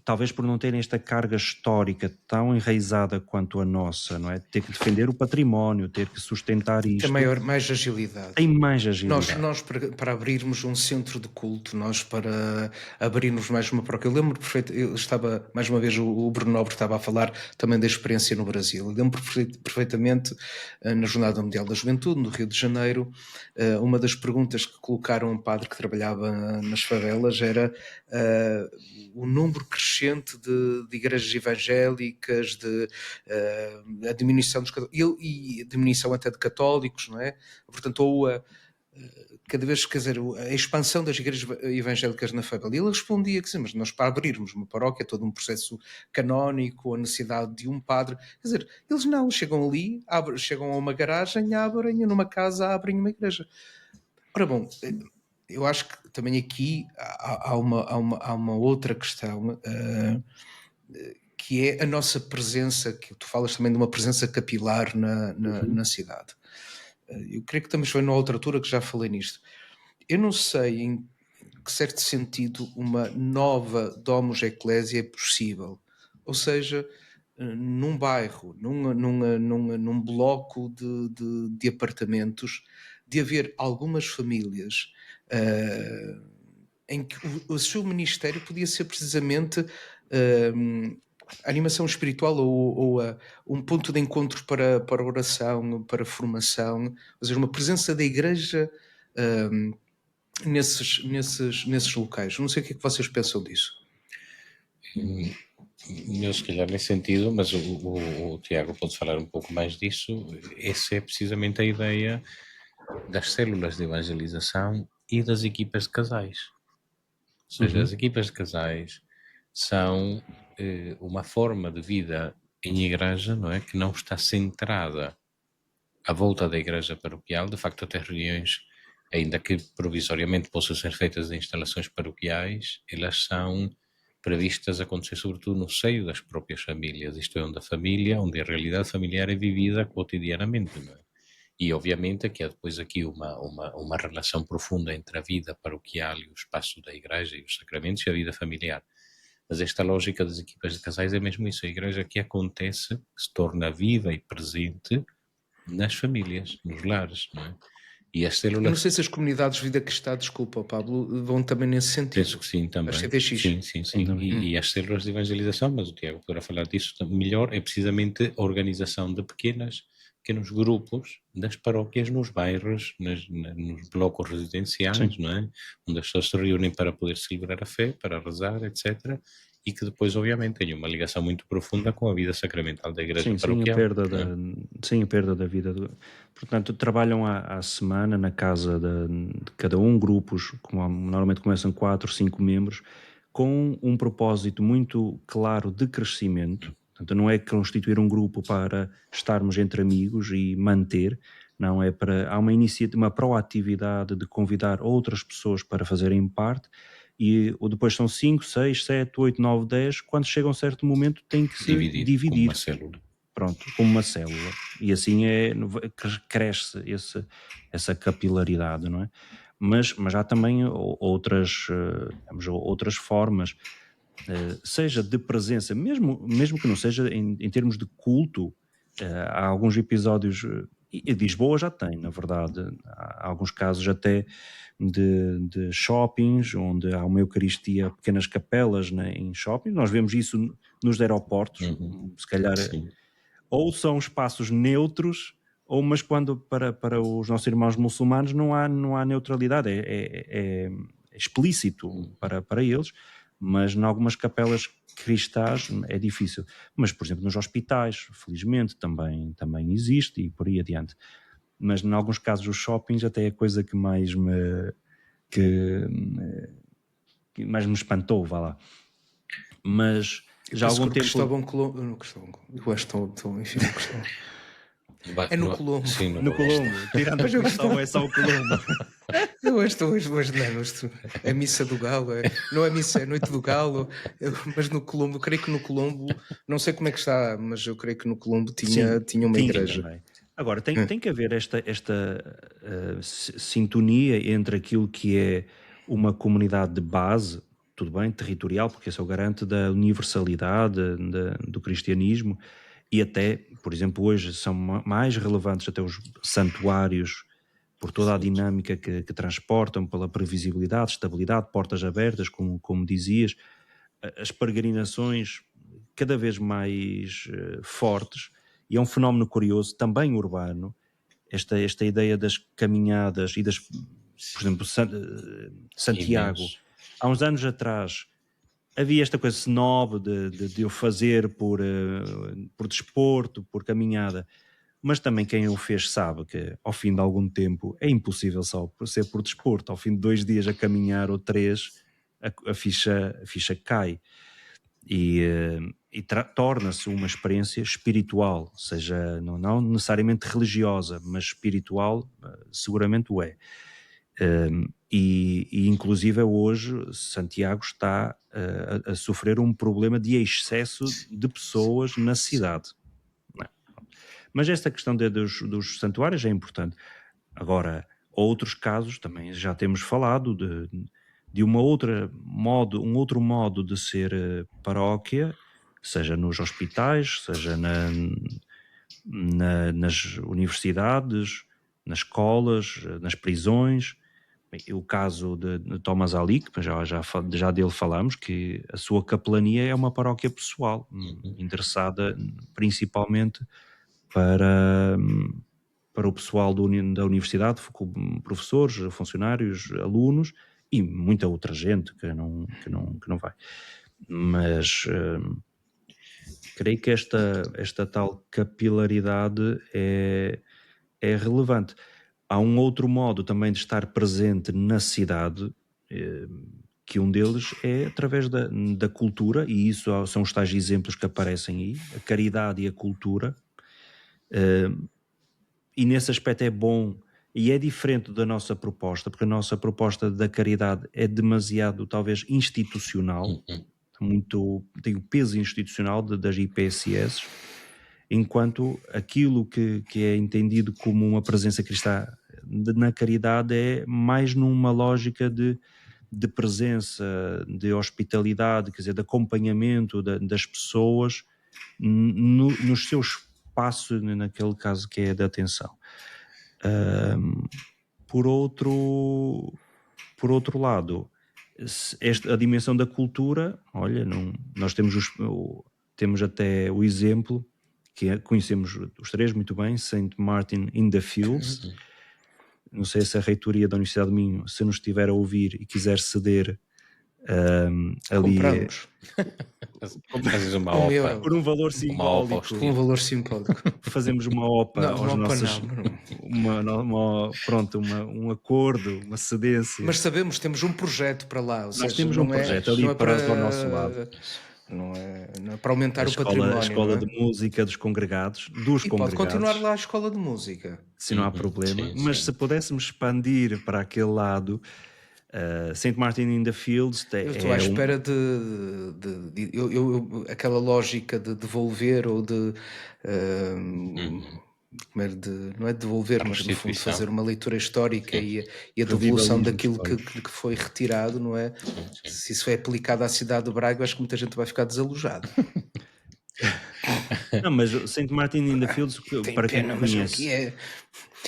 talvez por não terem esta carga histórica tão enraizada quanto a nossa, não é? Ter que defender o património, ter que sustentar isto. Tem mais agilidade. Tem mais agilidade. Nós para abrirmos um centro de culto, nós para abrirmos mais uma paróquia. Eu lembro perfeito, eu estava, mais uma vez, o Bruno Nobre estava a falar também da experiência no Brasil. Eu lembro perfeitamente, na Jornada Mundial da Juventude, no Rio de Janeiro, uma das perguntas que colocaram a um padre que trabalhava nas favelas era o número crescente de igrejas evangélicas, a diminuição dos e a diminuição até de católicos, não é? Portanto, ou cada vez, quer dizer, a expansão das igrejas evangélicas na favela. E ele respondia que sim, mas nós para abrirmos uma paróquia, todo um processo canónico, a necessidade de um padre. Quer dizer, eles não, chegam ali, chegam a uma garagem, abrem, numa casa abrem uma igreja. Ora bom, eu acho que também aqui há uma outra questão, que é a nossa presença, que tu falas também de uma presença capilar na cidade. Eu creio que também foi numa outra altura que já falei nisto. Eu não sei em que certo sentido uma nova Domus Ecclesiae é possível. Ou seja, num bairro, num bloco de apartamentos, de haver algumas famílias em que o seu ministério podia ser precisamente a animação espiritual ou um ponto de encontro para oração, para formação, ou seja, uma presença da igreja nesses locais. Não sei o que é que vocês pensam disso. Eu, se calhar, nesse sentido, mas o Tiago pode falar um pouco mais disso. Essa é precisamente a ideia das células de evangelização e das equipas de casais. Ou seja, as equipas de casais são uma forma de vida em igreja, não é? Que não está centrada à volta da igreja paroquial. De facto, até reuniões, ainda que provisoriamente possam ser feitas em instalações paroquiais, elas são previstas a acontecer sobretudo no seio das próprias famílias, isto é, onde a realidade familiar é vivida cotidianamente, não é? E obviamente que há depois aqui uma relação profunda entre a vida paroquial e o espaço da igreja e os sacramentos e a vida familiar. Mas esta lógica das equipas de casais é mesmo isso, a igreja que acontece, que se torna viva e presente nas famílias, nos lares, não é? E as células... Eu não sei se as comunidades de vida cristã, desculpa, Pablo, vão também nesse sentido. Penso que sim, também. As CTX. Sim. E as células de evangelização, mas o Tiago poderá falar disso melhor, é precisamente a organização de pequenos grupos das paróquias nos bairros, nos blocos residenciais, não é? Onde as pessoas se reúnem para poder celebrar a fé, para rezar, etc. e que depois, obviamente, tem uma ligação muito profunda com a vida sacramental da igreja Sim, paroquial. sim, a perda da vida. Portanto, trabalham à semana na casa de cada um, grupos, normalmente começam 4, 5 membros, com um propósito muito claro de crescimento. Portanto, não é constituir um grupo para estarmos entre amigos e manter, não é para... Há uma proatividade de convidar outras pessoas para fazerem parte, e depois são 5, 6, 7, 8, 9, 10, quando chega a um certo momento tem que se Como dividir, uma célula. pronto, como uma célula, e assim cresce essa capilaridade, não é? Mas há também outras formas, seja de presença, mesmo que não seja em termos de culto. Há alguns episódios, e Lisboa já tem, na verdade, há alguns casos até de shoppings, onde há uma Eucaristia, pequenas capelas, né, em shoppings. Nós vemos isso nos aeroportos, se calhar, Sim. ou são espaços neutros, mas quando para os nossos irmãos muçulmanos não há neutralidade, é explícito para eles, mas em algumas capelas cristãs é difícil. Mas, por exemplo, nos hospitais, felizmente, também existe e por aí adiante. Mas em alguns casos os shoppings até é a coisa que mais me espantou, vá lá. Mas já há algum tempo... Cristóvão Colombo, não, Cristóvão Colombo, eu acho que estou enfim, Cristóvão. É no Colombo. Sim, No Colombo. Tirando o Cristóvão, é só o Colombo. Eu hoje a missa do Galo, não é missa, é noite do Galo, mas no Colombo, eu creio que no Colombo, não sei como é que está, mas eu creio que no Colombo tinha uma igreja. Também. Agora, tem que haver esta sintonia entre aquilo que é uma comunidade de base, tudo bem, territorial, porque esse é o garante da universalidade do cristianismo, e até, por exemplo, hoje são mais relevantes até os santuários, por toda a dinâmica que transportam, pela previsibilidade, estabilidade, portas abertas, como dizias, as peregrinações cada vez mais fortes, e é um fenómeno curioso, também urbano, esta ideia das caminhadas e por exemplo, Santiago. Imenso. Há uns anos atrás havia esta coisa snob de eu fazer por desporto, por caminhada, mas também quem o fez sabe que ao fim de algum tempo é impossível só ser por desporto. Ao fim de 2 dias a caminhar ou 3, a ficha cai e torna-se uma experiência espiritual, seja não necessariamente religiosa, mas espiritual seguramente o é. E inclusive hoje Santiago está a sofrer um problema de excesso de pessoas na cidade. Mas esta questão dos santuários é importante. Agora, outros casos também já temos falado de um outro modo de ser paróquia, seja nos hospitais, seja nas universidades, nas escolas, nas prisões. O caso de Thomas Ali, que já dele falamos, que a sua capelania é uma paróquia pessoal, interessada principalmente para o pessoal da universidade, professores, funcionários, alunos e muita outra gente que não vai. Mas creio que esta tal capilaridade é relevante. Há um outro modo também de estar presente na cidade, que um deles é através da cultura, e isso são os tais exemplos que aparecem aí, a caridade e a cultura. E nesse aspecto é bom e é diferente da nossa proposta, porque a nossa proposta da caridade é demasiado, talvez, institucional, tem o peso institucional das IPSS, enquanto aquilo que é entendido como uma presença cristã na caridade é mais numa lógica de presença, de hospitalidade, quer dizer, de acompanhamento das pessoas nos seus espaços, naquele caso que é de atenção. Por outro lado, a dimensão da cultura, olha, nós temos até o exemplo, que conhecemos os 3 muito bem, St. Martin in the Fields. Não sei se a reitoria da Universidade de Minho, se nos estiver a ouvir e quiser ceder Ali Compramos. Fazes uma Um OPA. euro. por um valor Uma OPA simbólico, aos Com um valor simbólico. fazemos uma OPA Não, aos uma OPA nossos, não. pronto, um acordo, uma cedência. Mas sabemos, temos um projeto para lá. Ou Nós seja, temos um projeto ali não é para o nosso lado. Não é para aumentar A o património. escola não é? de música dos congregados, E pode continuar lá a escola de música. se não há problema, sim, mas sim. se pudéssemos expandir para aquele lado, St. Martin in the Fields Eu estou à espera aquela lógica de devolver ou de. Não é devolver, A mas no fundo restituição. fazer uma leitura histórica Sim. e a devolução Revivalismo daquilo histórico. que foi retirado, não é? Sim. Se isso é aplicado à cidade do Braga, eu acho que muita gente vai ficar desalojada. Não, mas St. Martin in the Fields, Tem para quem pena, não mas conhece, aqui é.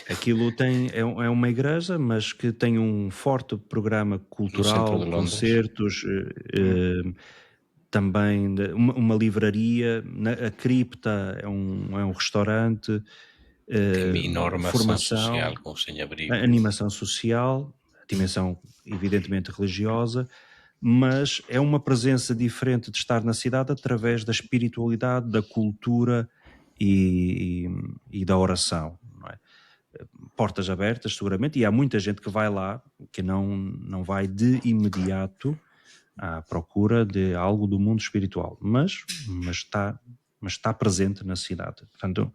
aquilo é uma igreja, mas que tem um forte programa centro cultural, de Londres. concertos, também uma livraria, a cripta é um restaurante, Enorme ação formação, social com os sem-abrigo. a animação social, a dimensão evidentemente religiosa, mas é uma presença diferente de estar na cidade através da espiritualidade, da cultura e da oração, não é? Portas abertas seguramente, e há muita gente que vai lá que não vai de imediato à procura de algo do mundo espiritual, mas está presente na cidade. Portanto,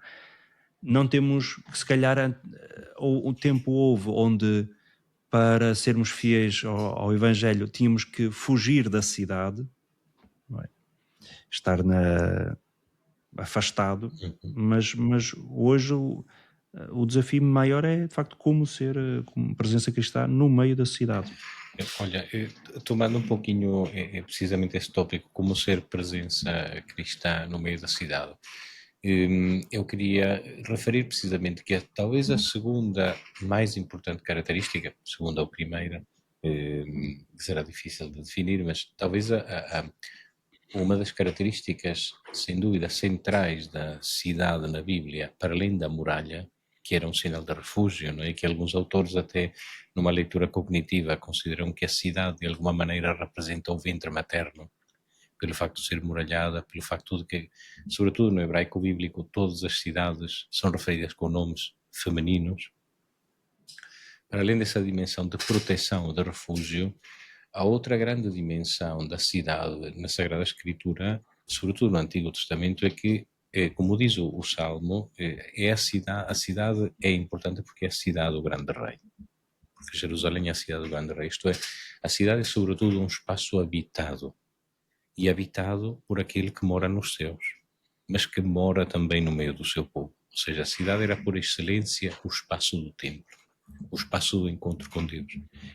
não temos, se calhar, o tempo houve onde, para sermos fiéis ao Evangelho, tínhamos que fugir da cidade, não é? Estar afastado, mas hoje o desafio maior é, de facto, como ser como presença cristã no meio da cidade. Olha, tomando um pouquinho precisamente esse tópico, como ser presença cristã no meio da cidade, eu queria referir precisamente que talvez a segunda mais importante característica, segunda ou primeira, será difícil de definir, mas talvez uma das características, sem dúvida, centrais da cidade na Bíblia, para além da muralha, que era um sinal de refúgio, não é? Que alguns autores até, numa leitura cognitiva, consideram que a cidade, de alguma maneira, representa o ventre materno, pelo facto de ser muralhada, pelo facto de que, sobretudo no hebraico bíblico, todas as cidades são referidas com nomes femininos. Para além dessa dimensão de proteção, de refúgio, a outra grande dimensão da cidade na Sagrada Escritura, sobretudo no Antigo Testamento, é que, como diz o Salmo, a cidade é importante porque é a cidade do grande rei. Porque Jerusalém é a cidade do grande rei. Isto é, a cidade é sobretudo um espaço habitado. E habitado por aquele que mora nos céus, mas que mora também no meio do seu povo. Ou seja, a cidade era por excelência o espaço do templo, o espaço do encontro com Deus.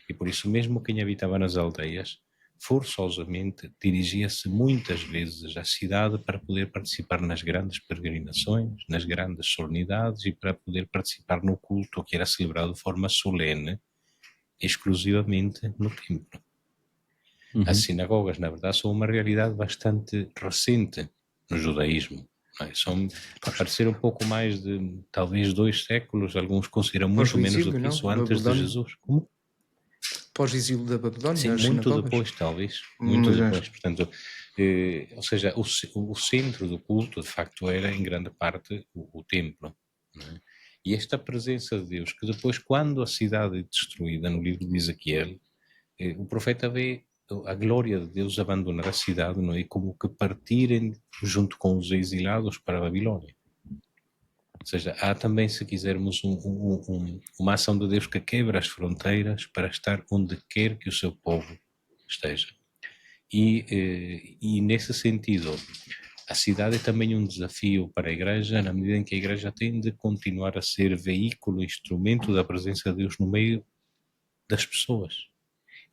E por isso mesmo quem habitava nas aldeias, forçosamente dirigia-se muitas vezes à cidade para poder participar nas grandes peregrinações, nas grandes solenidades e para poder participar no culto que era celebrado de forma solene, exclusivamente no templo. As sinagogas, na verdade, são uma realidade bastante recente no judaísmo. Não é? Apareceram um pouco mais de, talvez, 2 séculos, alguns consideram muito menos do que isso, antes de Jesus. Como? Pós-exílio da Babilónia, Sim, as muito sinagogas. depois, talvez. Muito depois. Portanto, ou seja, o centro do culto, de facto, era, em grande parte, o templo. Não é? E esta presença de Deus, que depois, quando a cidade é destruída, no livro de Ezequiel, o profeta vê a glória de Deus abandonar a cidade, não é? Como que partirem junto com os exilados para a Babilónia. Ou seja, há também, se quisermos, uma ação de Deus que quebra as fronteiras para estar onde quer que o seu povo esteja. E nesse sentido, a cidade é também um desafio para a Igreja, na medida em que a Igreja tem de continuar a ser veículo, instrumento da presença de Deus no meio das pessoas.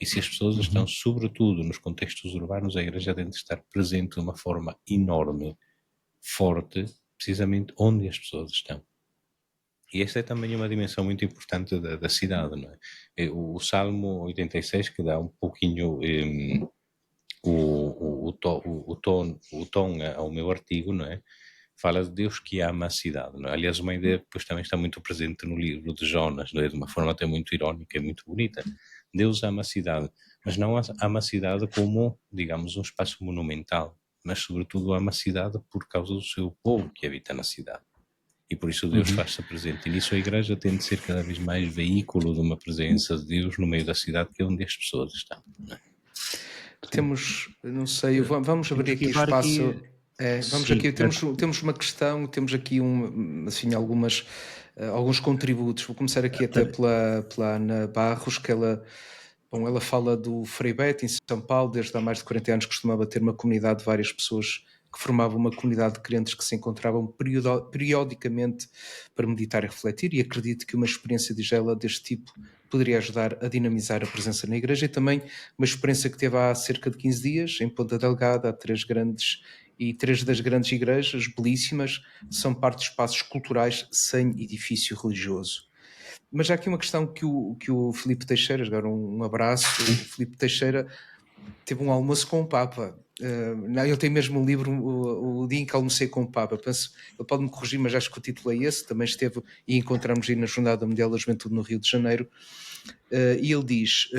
E se as pessoas estão, sobretudo nos contextos urbanos, a Igreja tem de estar presente de uma forma enorme, forte, precisamente onde as pessoas estão. E esta é também uma dimensão muito importante da cidade, não é? O Salmo 86, que dá um pouquinho o tom ao meu artigo, não é? Fala de Deus que ama a cidade, não é? Aliás, uma ideia que depois também está muito presente no livro de Jonas, não é? De uma forma até muito irónica e muito bonita. Deus ama a cidade, mas não ama a cidade como, digamos, um espaço monumental, mas sobretudo ama a cidade por causa do seu povo que habita na cidade. E por isso Deus faz-se presente. E nisso a Igreja tem de ser cada vez mais veículo de uma presença de Deus no meio da cidade, que é onde as pessoas estão. Temos, não sei, vamos abrir aqui levar espaço. aqui- Vamos Sim, aqui, temos uma questão, temos aqui assim, alguns contributos. Vou começar aqui até pela Ana Barros, que ela fala do Frei Beto em São Paulo, desde há mais de 40 anos costumava ter uma comunidade de várias pessoas que formavam uma comunidade de crentes que se encontravam periodicamente para meditar e refletir, e acredito que uma experiência, diz ela, deste tipo poderia ajudar a dinamizar a presença na igreja, e também uma experiência que teve há cerca de 15 dias, em Ponta Delgada, há três das grandes igrejas, belíssimas, são parte de espaços culturais sem edifício religioso. Mas já aqui uma questão que o Filipe Teixeira, agora um abraço, o Filipe Teixeira teve um almoço com o Papa. Ele tem mesmo um livro, o dia em que almocei com o Papa. Penso, ele pode-me corrigir, mas acho que o título é esse. Também esteve e encontramos aí na Jornada Mundial da Juventude no Rio de Janeiro. E ele diz: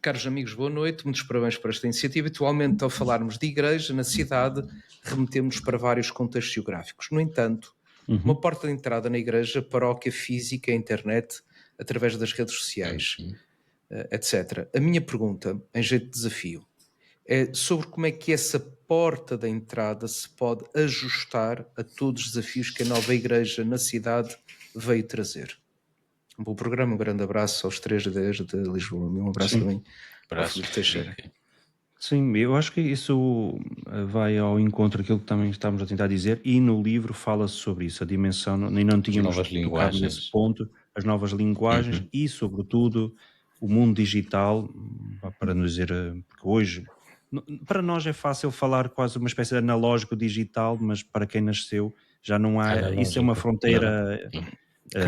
caros amigos, boa noite, muitos parabéns por esta iniciativa. Atualmente, ao falarmos de igreja na cidade, remetemos para vários contextos geográficos. No entanto, uma porta de entrada na igreja, paróquia física, internet, através das redes sociais, etc. A minha pergunta, em jeito de desafio, é sobre como é que essa porta da entrada se pode ajustar a todos os desafios que a nova igreja na cidade veio trazer. Um bom programa, um grande abraço aos 3 de Lisboa. Um abraço também ao Filipe Teixeira. Sim, eu acho que isso vai ao encontro daquilo que também estamos a tentar dizer, e no livro fala-se sobre isso, a dimensão, nem não tínhamos tocado nesse ponto, as novas linguagens e, sobretudo, o mundo digital, para não dizer, porque hoje, para nós é fácil falar quase uma espécie de analógico digital, mas para quem nasceu já não há, isso é uma fronteira... que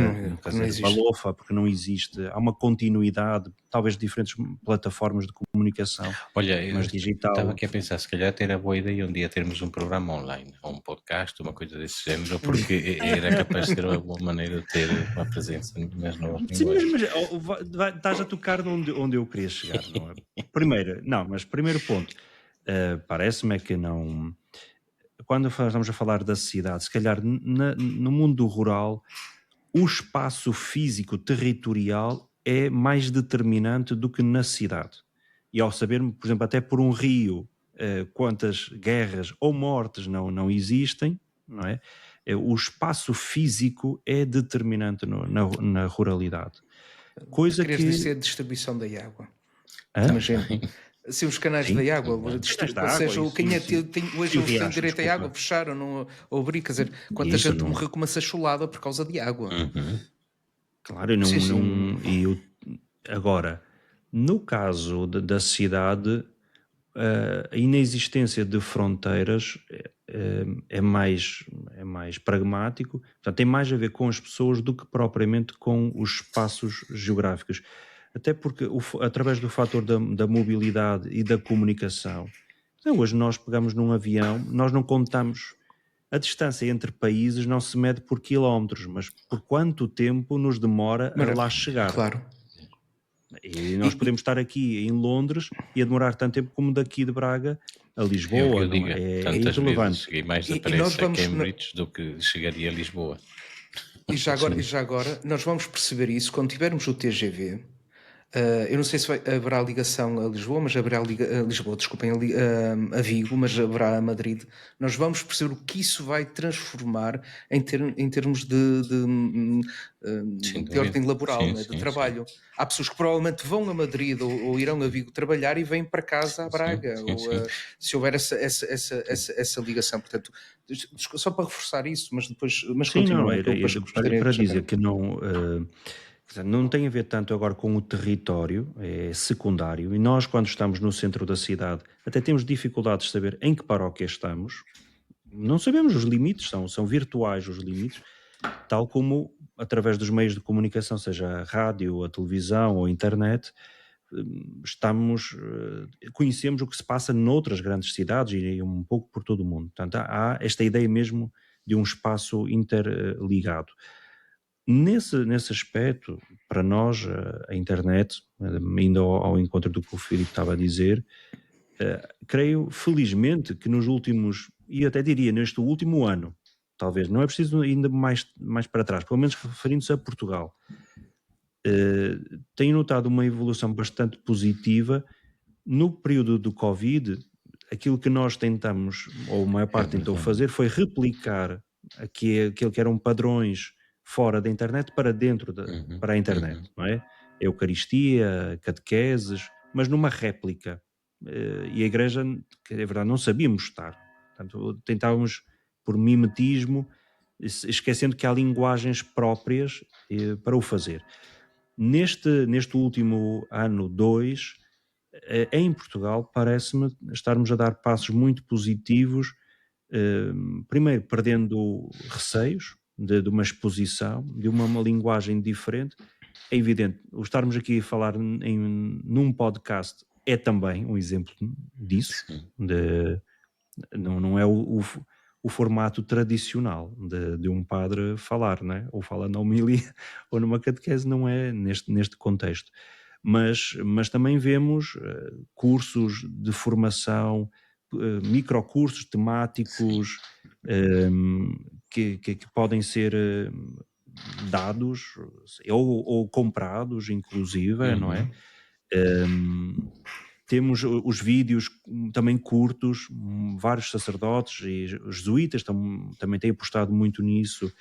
não existe. Balofa, porque não existe, há uma continuidade, talvez de diferentes plataformas de comunicação. Olha, mas digital. Estava aqui a pensar, se calhar era boa ideia um dia termos um programa online, ou um podcast, uma coisa desse género, porque era capaz de ser uma boa maneira de ter uma presença nas novas linguagens. Mas estás a tocar onde eu queria chegar, não é? Primeiro ponto, parece-me que não... Quando estamos a falar da cidade, se calhar no mundo rural, o espaço físico territorial é mais determinante do que na cidade. E ao saber, por exemplo, até por um rio, quantas guerras ou mortes não existem, não é? O espaço físico é determinante na ruralidade. Coisa Querias que... dizer a distribuição da água. Imagina. Se os canais da água, ou seja, quem hoje eles têm direito à água, fecharam ou abrir, quer dizer, quanta gente morreu com uma sacholada por causa de água. Claro, agora, no caso da cidade, a inexistência de fronteiras é mais pragmático, portanto, tem mais a ver com as pessoas do que propriamente com os espaços geográficos. Até porque, através do fator da mobilidade e da comunicação, então, hoje nós pegamos num avião, nós não contamos, a distância entre países não se mede por quilómetros, mas por quanto tempo nos demora a lá chegar. Claro. E nós podemos estar aqui em Londres e a demorar tanto tempo como daqui de Braga a Lisboa. É irrelevante. Cheguei mais depressa a Cambridge do que chegaria a Lisboa. E já agora, nós vamos perceber isso quando tivermos o TGV. Eu não sei se haverá ligação a Lisboa, mas haverá a Vigo, mas haverá a Madrid. Nós vamos perceber o que isso vai transformar em termos de ordem laboral, de trabalho. Sim. Há pessoas que provavelmente vão a Madrid ou irão a Vigo trabalhar e vêm para casa a Braga, se houver essa ligação. Portanto, só para reforçar isso, mas depois... para dizer que não... não tem a ver tanto agora com o território, é secundário, e nós, quando estamos no centro da cidade, até temos dificuldade de saber em que paróquia estamos, não sabemos os limites, são virtuais os limites, tal como através dos meios de comunicação, seja a rádio, a televisão ou a internet, conhecemos o que se passa noutras grandes cidades e um pouco por todo o mundo. Portanto, há esta ideia mesmo de um espaço interligado. Nesse aspecto, para nós, a internet, indo ao encontro do que o Filipe estava a dizer, creio, felizmente, que nos últimos, e até diria neste último ano, talvez, não é preciso ainda mais para trás, pelo menos referindo-se a Portugal, tenho notado uma evolução bastante positiva. No período do Covid, aquilo que nós tentamos, ou a maior parte tentou fazer, foi replicar aquilo que eram padrões fora da internet para dentro para a internet, não é? Eucaristia, catequeses, mas numa réplica. E a igreja, que é verdade, não sabíamos estar. Portanto, tentávamos, por mimetismo, esquecendo que há linguagens próprias para o fazer. Neste último ano, 2, em Portugal, parece-me estarmos a dar passos muito positivos, primeiro perdendo receios de uma exposição, de uma linguagem diferente. É evidente, o estarmos aqui a falar num podcast é também um exemplo disso, não é o formato tradicional de um padre falar, não é? Ou fala na homilia ou numa catequese, não é neste contexto. Mas também vemos cursos de formação, microcursos temáticos que podem ser dados ou comprados, inclusive, não é? Temos os vídeos também curtos, vários sacerdotes e jesuítas também têm apostado muito nisso,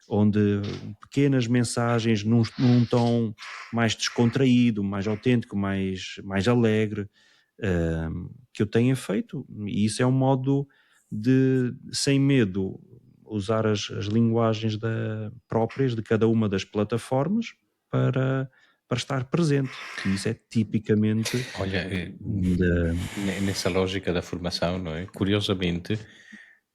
onde pequenas mensagens num tom mais descontraído, mais autêntico, mais alegre, que eu tenha feito. E isso é um modo de, sem medo, usar as linguagens próprias de cada uma das plataformas para estar presente. E isso é tipicamente... Olha, nessa lógica da formação, não é? Curiosamente,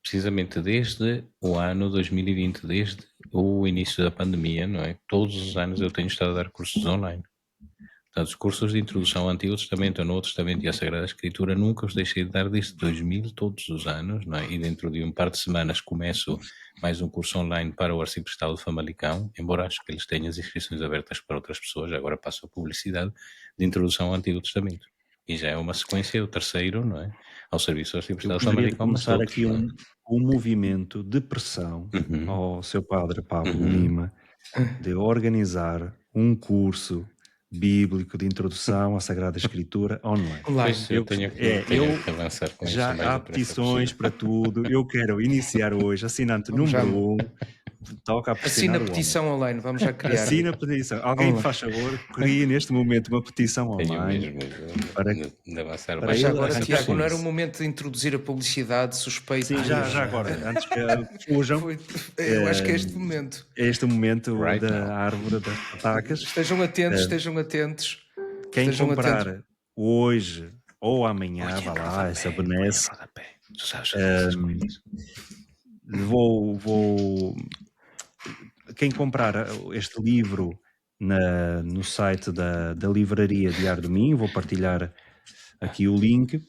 precisamente desde o ano 2020, desde o início da pandemia, não é? Todos os anos eu tenho estado a dar cursos online. Portanto, os cursos de introdução ao Antigo Testamento, ao Novo Testamento e à Sagrada Escritura nunca os deixei de dar desde 2000, todos os anos, não é? E dentro de um par de semanas começo mais um curso online para o Arciprestado de Famalicão, embora acho que eles tenham as inscrições abertas para outras pessoas, agora passo a publicidade, de introdução ao Antigo Testamento. E já é uma sequência, o terceiro, não é? Ao serviço do Arciprestado de Famalicão. Começar aqui um movimento de pressão ao seu padre Pablo Lima de organizar um curso bíblico de introdução à Sagrada Escritura online. Pois, eu tenho que avançar com isso. Já há petições para tudo. Eu quero iniciar hoje, assinante número 1. Toca a assina a petição online, vamos já criar. Assina a petição. Alguém faz favor, crie neste momento uma petição online. De avançar. Mas já agora, Tiago, não era o momento de introduzir a publicidade suspeita? Sim, já agora, antes que fujam. Eu acho que é este momento. É este momento da árvore das patacas. Estejam atentos. Quem comprar hoje ou amanhã, vá lá, essa benesse. Quem comprar este livro no site da livraria Diário do Minho, vou partilhar aqui o link,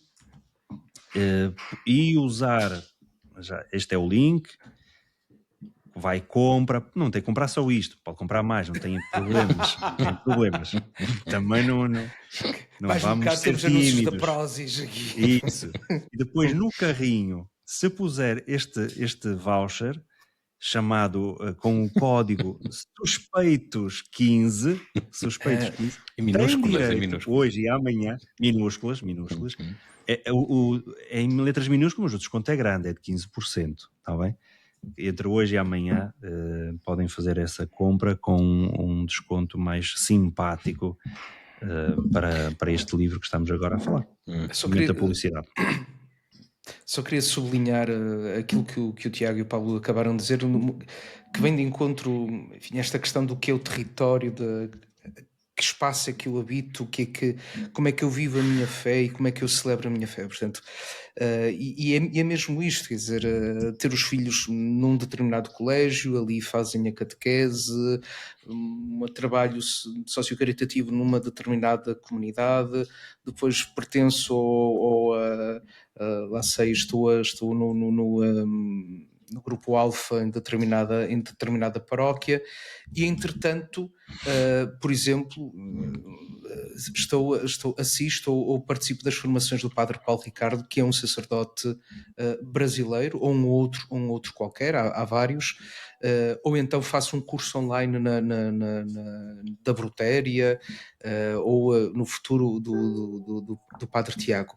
e usar, este é o link, compra, não tem que comprar só isto, pode comprar mais, não tem problemas. Também não vamos ser tímidos. Da Prozis aqui. Isso. E depois no carrinho, se puser este voucher, chamado com o código suspeitos15, em minúsculas, hoje e amanhã, minúsculas, é em letras minúsculas, mas o desconto é grande, é de 15%, está bem? Entre hoje e amanhã podem fazer essa compra com um desconto mais simpático para este livro que estamos agora a falar. Muita publicidade. Só queria sublinhar aquilo que o Tiago e o Pablo acabaram de dizer, que vem de encontro, enfim, esta questão do que é o território, que espaço é que eu habito, como é que eu vivo a minha fé e como é que eu celebro a minha fé. Portanto, e é mesmo isto, quer dizer, ter os filhos num determinado colégio, ali fazem a catequese, um trabalho sociocaritativo numa determinada comunidade, depois pertenço lá sei, estou no grupo alfa em determinada paróquia, e entretanto, por exemplo, assisto ou participo das formações do Padre Paulo Ricardo, que é um sacerdote brasileiro, ou um outro qualquer, há vários, ou então faço um curso online da Brutéria, ou no futuro do Padre Tiago.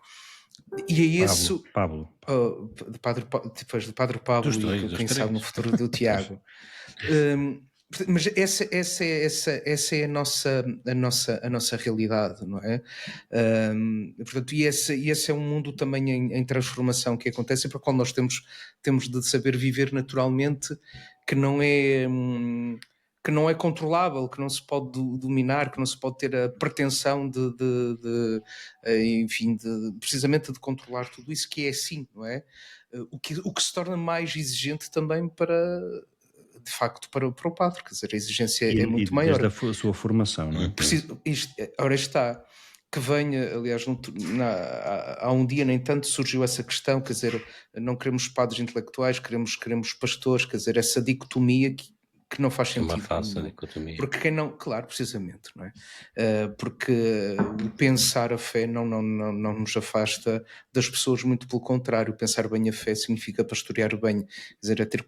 E é esse Pablo. do Padre Pablo e quem sabe no futuro do Tiago. Mas essa é a nossa realidade, não é? Portanto, e esse é um mundo também em transformação que acontece, para o qual nós temos de saber viver naturalmente, que não é controlável, que não se pode dominar, que não se pode ter a pretensão enfim, precisamente de controlar tudo isso, que é assim, não é? O que se torna mais exigente também de facto, para o padre, quer dizer, a exigência é muito maior. Desde a sua formação, não é? Ora está, que venha, aliás, há um dia nem tanto surgiu essa questão, quer dizer, não queremos padres intelectuais, queremos pastores, quer dizer, essa dicotomia que não faz sentido. É uma falsa dicotomia. Porque quem não, claro, precisamente, não é? Porque o pensar a fé não nos afasta das pessoas, muito pelo contrário, pensar bem a fé significa pastorear bem, quer dizer,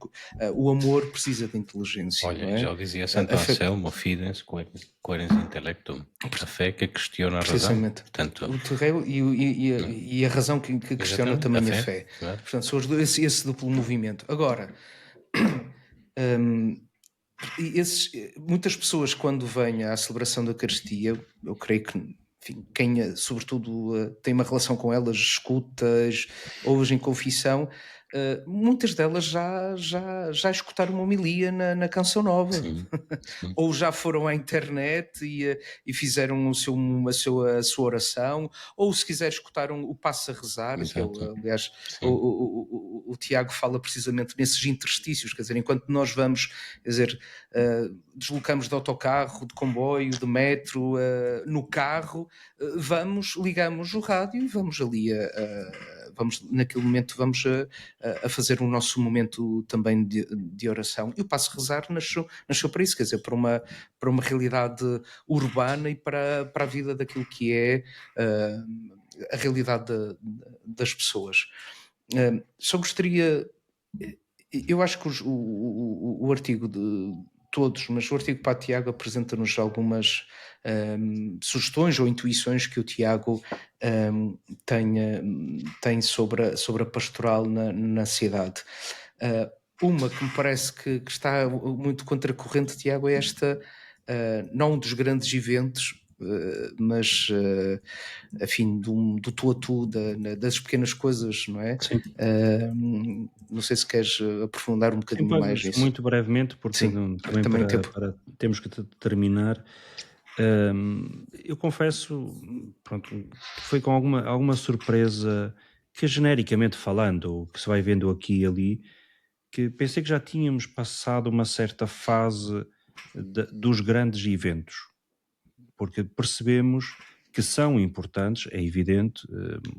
o amor precisa de inteligência. Olha, não é? já o dizia Santo Anselmo, fidens querens intellectum, a fé que questiona a razão. Precisamente. Portanto, o terreno e a razão que questiona também a fé. Claro. Portanto, são esse duplo movimento. Agora, muitas pessoas, quando vêm à celebração da Eucaristia, eu creio que, enfim, quem sobretudo tem uma relação com elas, escutas, ouves em confissão, muitas delas já escutaram uma homilia na Canção Nova. Sim. Ou já foram à internet e fizeram a sua oração, ou se quiser escutaram o Passo a Rezar, que aliás o Tiago fala precisamente nesses interstícios, quer dizer, enquanto nós vamos, quer dizer, deslocamos de autocarro, de comboio, de metro, no carro, ligamos o rádio e vamos ali naquele momento vamos a fazer o nosso momento também de oração. E o Passo a Rezar nasceu para isso, quer dizer, para uma realidade urbana e para a vida daquilo que é a realidade das pessoas. Só gostaria, eu acho que o artigo de todos, mas o artigo para Tiago apresenta-nos algumas sugestões ou intuições que o Tiago tem sobre a pastoral na cidade. Uma que me parece que está muito contracorrente, Tiago, é esta, não um dos grandes eventos, mas afim do tu a tu, das pequenas coisas, não é? Sim. Não sei se queres aprofundar um bocadinho mais nisso. Muito brevemente, porque também temos que terminar. Eu confesso, pronto, que foi com alguma surpresa que, genericamente falando, o que se vai vendo aqui e ali, que pensei que já tínhamos passado uma certa fase dos grandes eventos, porque percebemos que são importantes, é evidente,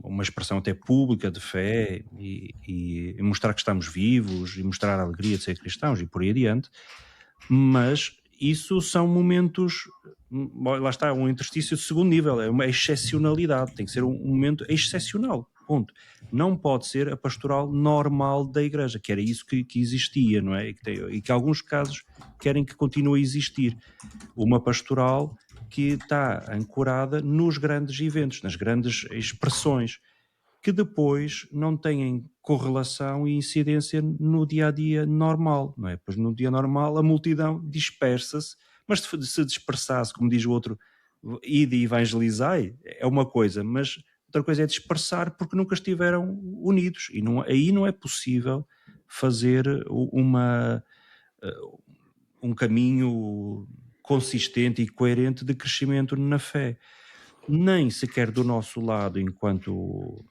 uma expressão até pública de fé e mostrar que estamos vivos e mostrar a alegria de ser cristãos e por aí adiante, mas isso são momentos, lá está, um interstício de segundo nível, é uma excepcionalidade, tem que ser um momento excepcional, ponto. Não pode ser a pastoral normal da Igreja, que era isso que existia, não é? E que alguns casos querem que continue a existir. Uma pastoral que está ancorada nos grandes eventos, nas grandes expressões, que depois não têm correlação e incidência no dia-a-dia normal, não é? Pois no dia normal a multidão dispersa-se, mas se dispersasse, como diz o outro, ide e evangelizai, é uma coisa, mas outra coisa é dispersar porque nunca estiveram unidos, e aí não é possível fazer um caminho consistente e coerente de crescimento na fé. Nem sequer do nosso lado, enquanto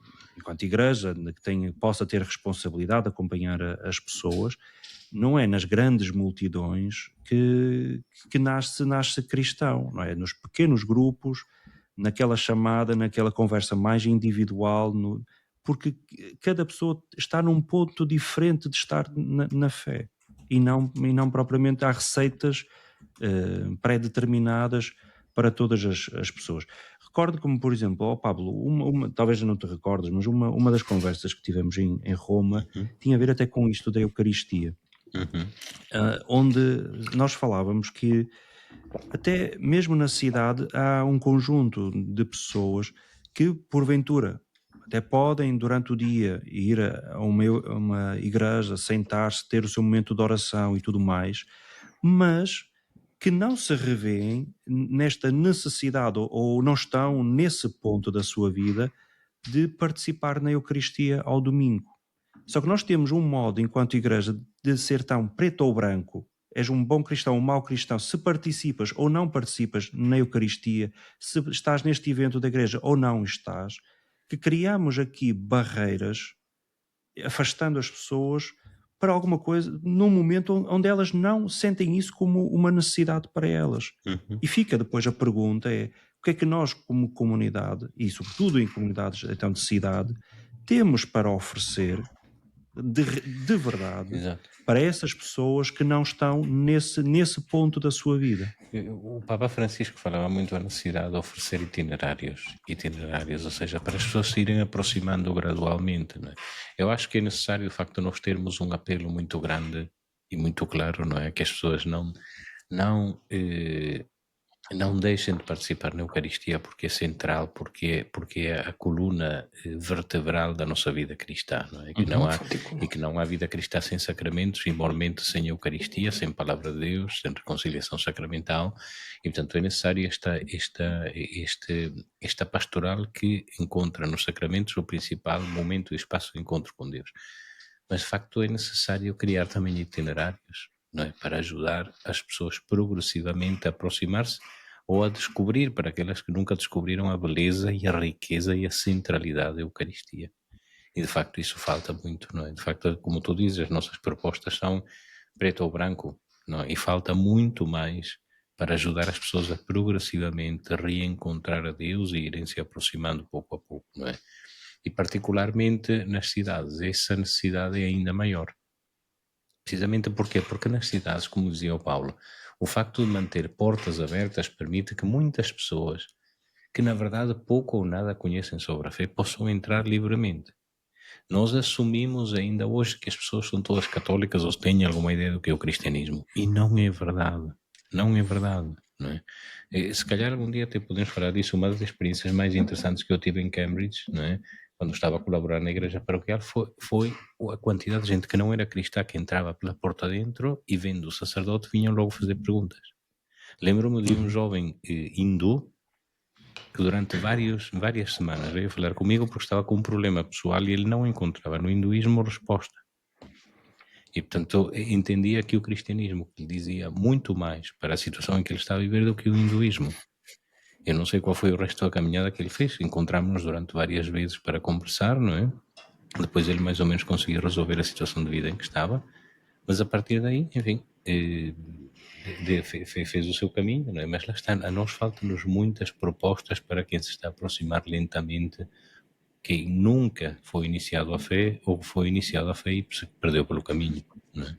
igreja, que possa ter responsabilidade de acompanhar as pessoas, não é nas grandes multidões que nasce cristão, não é? Nos pequenos grupos, naquela chamada, naquela conversa mais individual, porque cada pessoa está num ponto diferente de estar na fé, e não propriamente há receitas pré-determinadas para todas as pessoas. Recordo como, por exemplo, Pablo, talvez não te recordes, mas uma das conversas que tivemos em Roma tinha a ver até com isto da Eucaristia, onde nós falávamos que até mesmo na cidade há um conjunto de pessoas que, porventura, até podem durante o dia ir a uma igreja, sentar-se, ter o seu momento de oração e tudo mais, mas que não se revêem nesta necessidade ou não estão nesse ponto da sua vida de participar na Eucaristia ao domingo. Só que nós temos um modo, enquanto igreja, de ser tão preto ou branco. És um bom cristão, um mau cristão, se participas ou não participas na Eucaristia, se estás neste evento da igreja ou não estás, que criamos aqui barreiras, afastando as pessoas para alguma coisa, num momento onde elas não sentem isso como uma necessidade para elas. E fica depois a pergunta o que é que nós, como comunidade, e sobretudo em comunidades então de cidade, temos para oferecer de verdade para essas pessoas que não estão nesse ponto da sua vida. O Papa Francisco falava muito da necessidade de oferecer itinerários, ou seja, para as pessoas se irem aproximando gradualmente, não é? Eu acho que é necessário, de facto, nós termos um apelo muito grande e muito claro, não é? Que as pessoas não deixem de participar na Eucaristia, porque é central, porque é a coluna vertebral da nossa vida cristã, não é? E que não há vida cristã sem sacramentos, e mormente sem Eucaristia, sem Palavra de Deus, sem reconciliação sacramental, e portanto é necessário esta pastoral que encontra nos sacramentos o principal momento e espaço de encontro com Deus. Mas de facto é necessário criar também itinerários, não é? Para ajudar as pessoas progressivamente a aproximar-se ou a descobrir, para aquelas que nunca descobriram, a beleza e a riqueza e a centralidade da Eucaristia. E de facto isso falta muito, não é? De facto, como tu dizes, as nossas propostas são preto ou branco, não é? E falta muito mais para ajudar as pessoas a progressivamente reencontrar a Deus e irem se aproximando pouco a pouco, não é? E particularmente nas cidades, essa necessidade é ainda maior. Precisamente porquê? Porque nas cidades, como dizia o Paulo, o facto de manter portas abertas permite que muitas pessoas que na verdade pouco ou nada conhecem sobre a fé possam entrar livremente. Nós assumimos ainda hoje que as pessoas são todas católicas ou têm alguma ideia do que é o cristianismo, e não é verdade. Não é verdade, não é? Se calhar algum dia até podemos falar disso. Uma das experiências mais interessantes que eu tive em Cambridge, não é? Quando estava a colaborar na igreja paroquial, foi a quantidade de gente que não era cristã que entrava pela porta dentro e, vendo o sacerdote, vinham logo fazer perguntas. Lembro-me de um jovem hindu que durante várias semanas veio falar comigo porque estava com um problema pessoal e ele não encontrava no hinduísmo resposta. E, portanto, entendia que o cristianismo lhe dizia muito mais para a situação em que ele estava a viver do que o hinduísmo. Eu não sei qual foi o resto da caminhada que ele fez. Encontrámos-nos durante várias vezes para conversar, não é? Depois ele mais ou menos conseguiu resolver a situação de vida em que estava, mas a partir daí, enfim, fez o seu caminho, não é? Mas lá está, a nós faltam-nos muitas propostas para quem se está a aproximar lentamente, quem nunca foi iniciado à fé ou foi iniciado à fé e se perdeu pelo caminho, não é?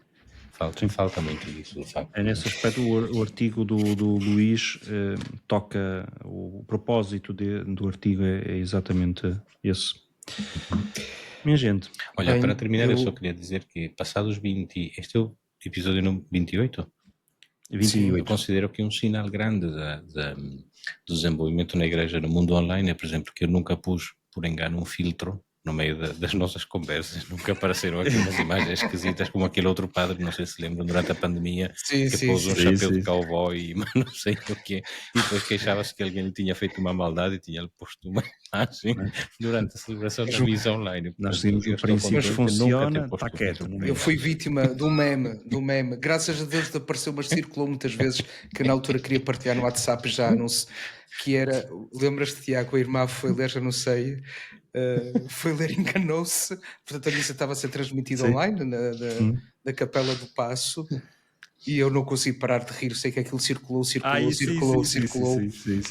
Falta muito disso, de facto. Nesse aspecto, o artigo do Luís toca, o propósito do artigo é exatamente esse. Minha gente. Olha, para terminar, eu só queria dizer que passados 20... Este é o episódio número 28? 28. Eu considero que um sinal grande do desenvolvimento na igreja no mundo online é, por exemplo, que eu nunca pus, por engano, um filtro no meio das nossas conversas. Nunca apareceram aqui umas imagens esquisitas como aquele outro padre, não sei se lembram, durante a pandemia, pôs um chapéu de cowboy e não sei o quê, e depois queixava-se que alguém lhe tinha feito uma maldade e tinha-lhe posto uma imagem durante a celebração da missa online. Nós seguimos o princípio que funciona, está quieto. Eu fui vítima de um meme. Graças a Deus apareceu, mas circulou muitas vezes, que na altura queria partilhar no WhatsApp, já não se... que era, lembras-te, Tiago, a irmã foi ler, já não sei, foi ler, enganou-se, portanto a missa estava a ser transmitida online da Capela do Paço, e eu não consigo parar de rir, sei que aquilo circulou. Sim.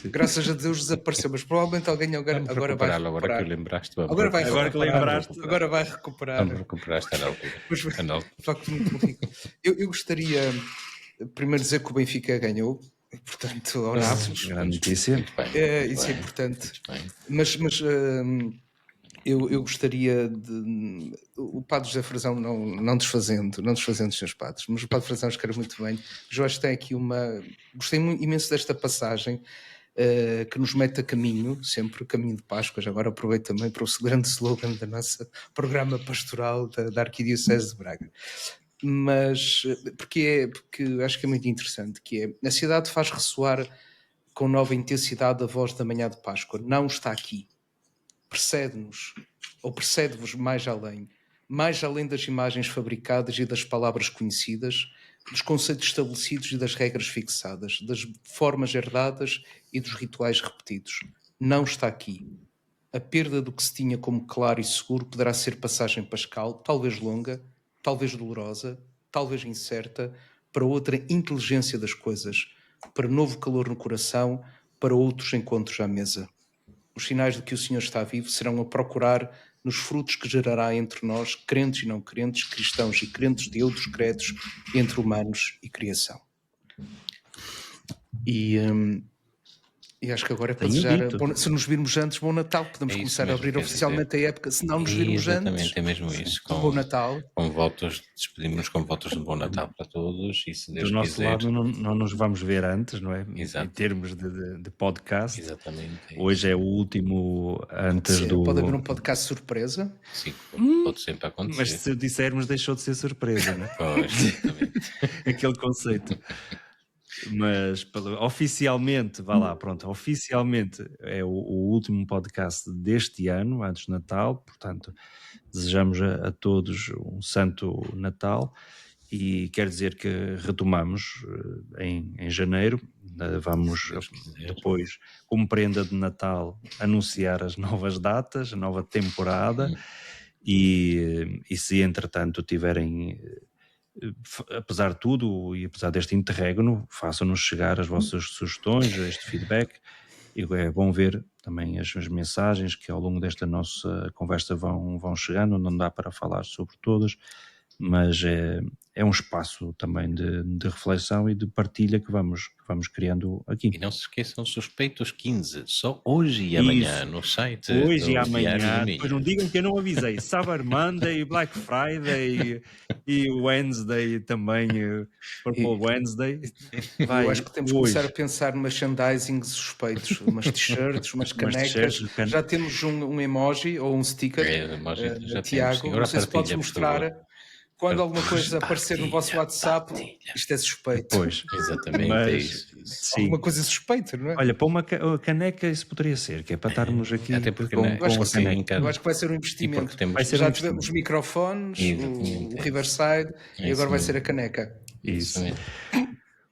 Graças a Deus desapareceu, mas provavelmente alguém agora vai recuperar. Agora que lembraste, Agora vai Agora que recuperar. lembraste. Agora vai recuperar. Vamos recuperar esta altura. Mas, de facto, muito ridículo. Eu gostaria primeiro dizer que o Benfica ganhou, e, portanto, ao Nápoles. Grande notícia. Isso é importante. Mas eu gostaria de... O Padre José Frazão, não desfazendo os seus padres, mas o Padre Frazão escreve muito bem. Eu acho que tem aqui uma... Gostei imenso desta passagem que nos mete a caminho, sempre caminho de Páscoa. Agora aproveito também para o grande slogan da nossa programa pastoral da Arquidiocese de Braga. Mas porque acho que é muito interessante, que é: a cidade faz ressoar com nova intensidade a voz da manhã de Páscoa. Não está aqui. Precede-nos, ou precede-vos mais além das imagens fabricadas e das palavras conhecidas, dos conceitos estabelecidos e das regras fixadas, das formas herdadas e dos rituais repetidos. Não está aqui. A perda do que se tinha como claro e seguro poderá ser passagem pascal, talvez longa, talvez dolorosa, talvez incerta, para outra inteligência das coisas, para novo calor no coração, para outros encontros à mesa. Os sinais de que o Senhor está vivo serão a procurar nos frutos que gerará entre nós, crentes e não crentes, cristãos e crentes de outros credos, entre humanos e criação. E acho que agora é para desejar, se nos virmos antes, bom Natal. Podemos começar a abrir oficialmente a época. Se não nos virmos antes, é mesmo isso. Bom Natal. Com votos, despedimos-nos com votos de bom Natal para todos. E se Deus do nosso quiser, lado não nos vamos ver antes, não é? Exato. Em termos de podcast. Exatamente. Hoje é o último antes do... Pode haver um podcast surpresa. Sim, pode sempre acontecer. Mas se dissermos, deixou de ser surpresa, não é? Pois, exatamente. Aquele conceito. Mas oficialmente, oficialmente é o último podcast deste ano, antes do Natal, portanto desejamos a todos um santo Natal e quer dizer que retomamos em janeiro, vamos depois, como prenda de Natal, anunciar as novas datas, a nova temporada e se entretanto tiverem... apesar de tudo e apesar deste interregno, façam-nos chegar as vossas sugestões, este feedback, e é bom ver também as mensagens que ao longo desta nossa conversa vão chegando. Não dá para falar sobre todas, mas é um espaço também de reflexão e de partilha que vamos criando aqui. E não se esqueçam, Suspeitos 15, só hoje e amanhã no site. Hoje e amanhã, depois não digam que eu não avisei. Cyber Monday, Black Friday e Wednesday também, Purple Wednesday. Eu acho que temos que começar a pensar no merchandising de Suspeitos, umas t-shirts, umas canecas. Já temos um emoji ou um sticker, Tiago, não sei se podes mostrar. Quando alguma coisa aparecer no vosso WhatsApp, isto é suspeito. Pois, exatamente, é isso. Alguma coisa suspeita, não é? Olha, para uma caneca isso poderia ser, que é para estarmos aqui até porque com a caneca. Eu acho que vai ser um investimento. Já tivemos os microfones, o Riverside, e agora vai ser a caneca. Isso.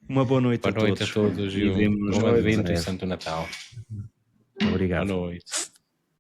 Uma boa noite a todos. Boa noite a todos e um bom Advento e Santo Natal. Obrigado. Boa noite.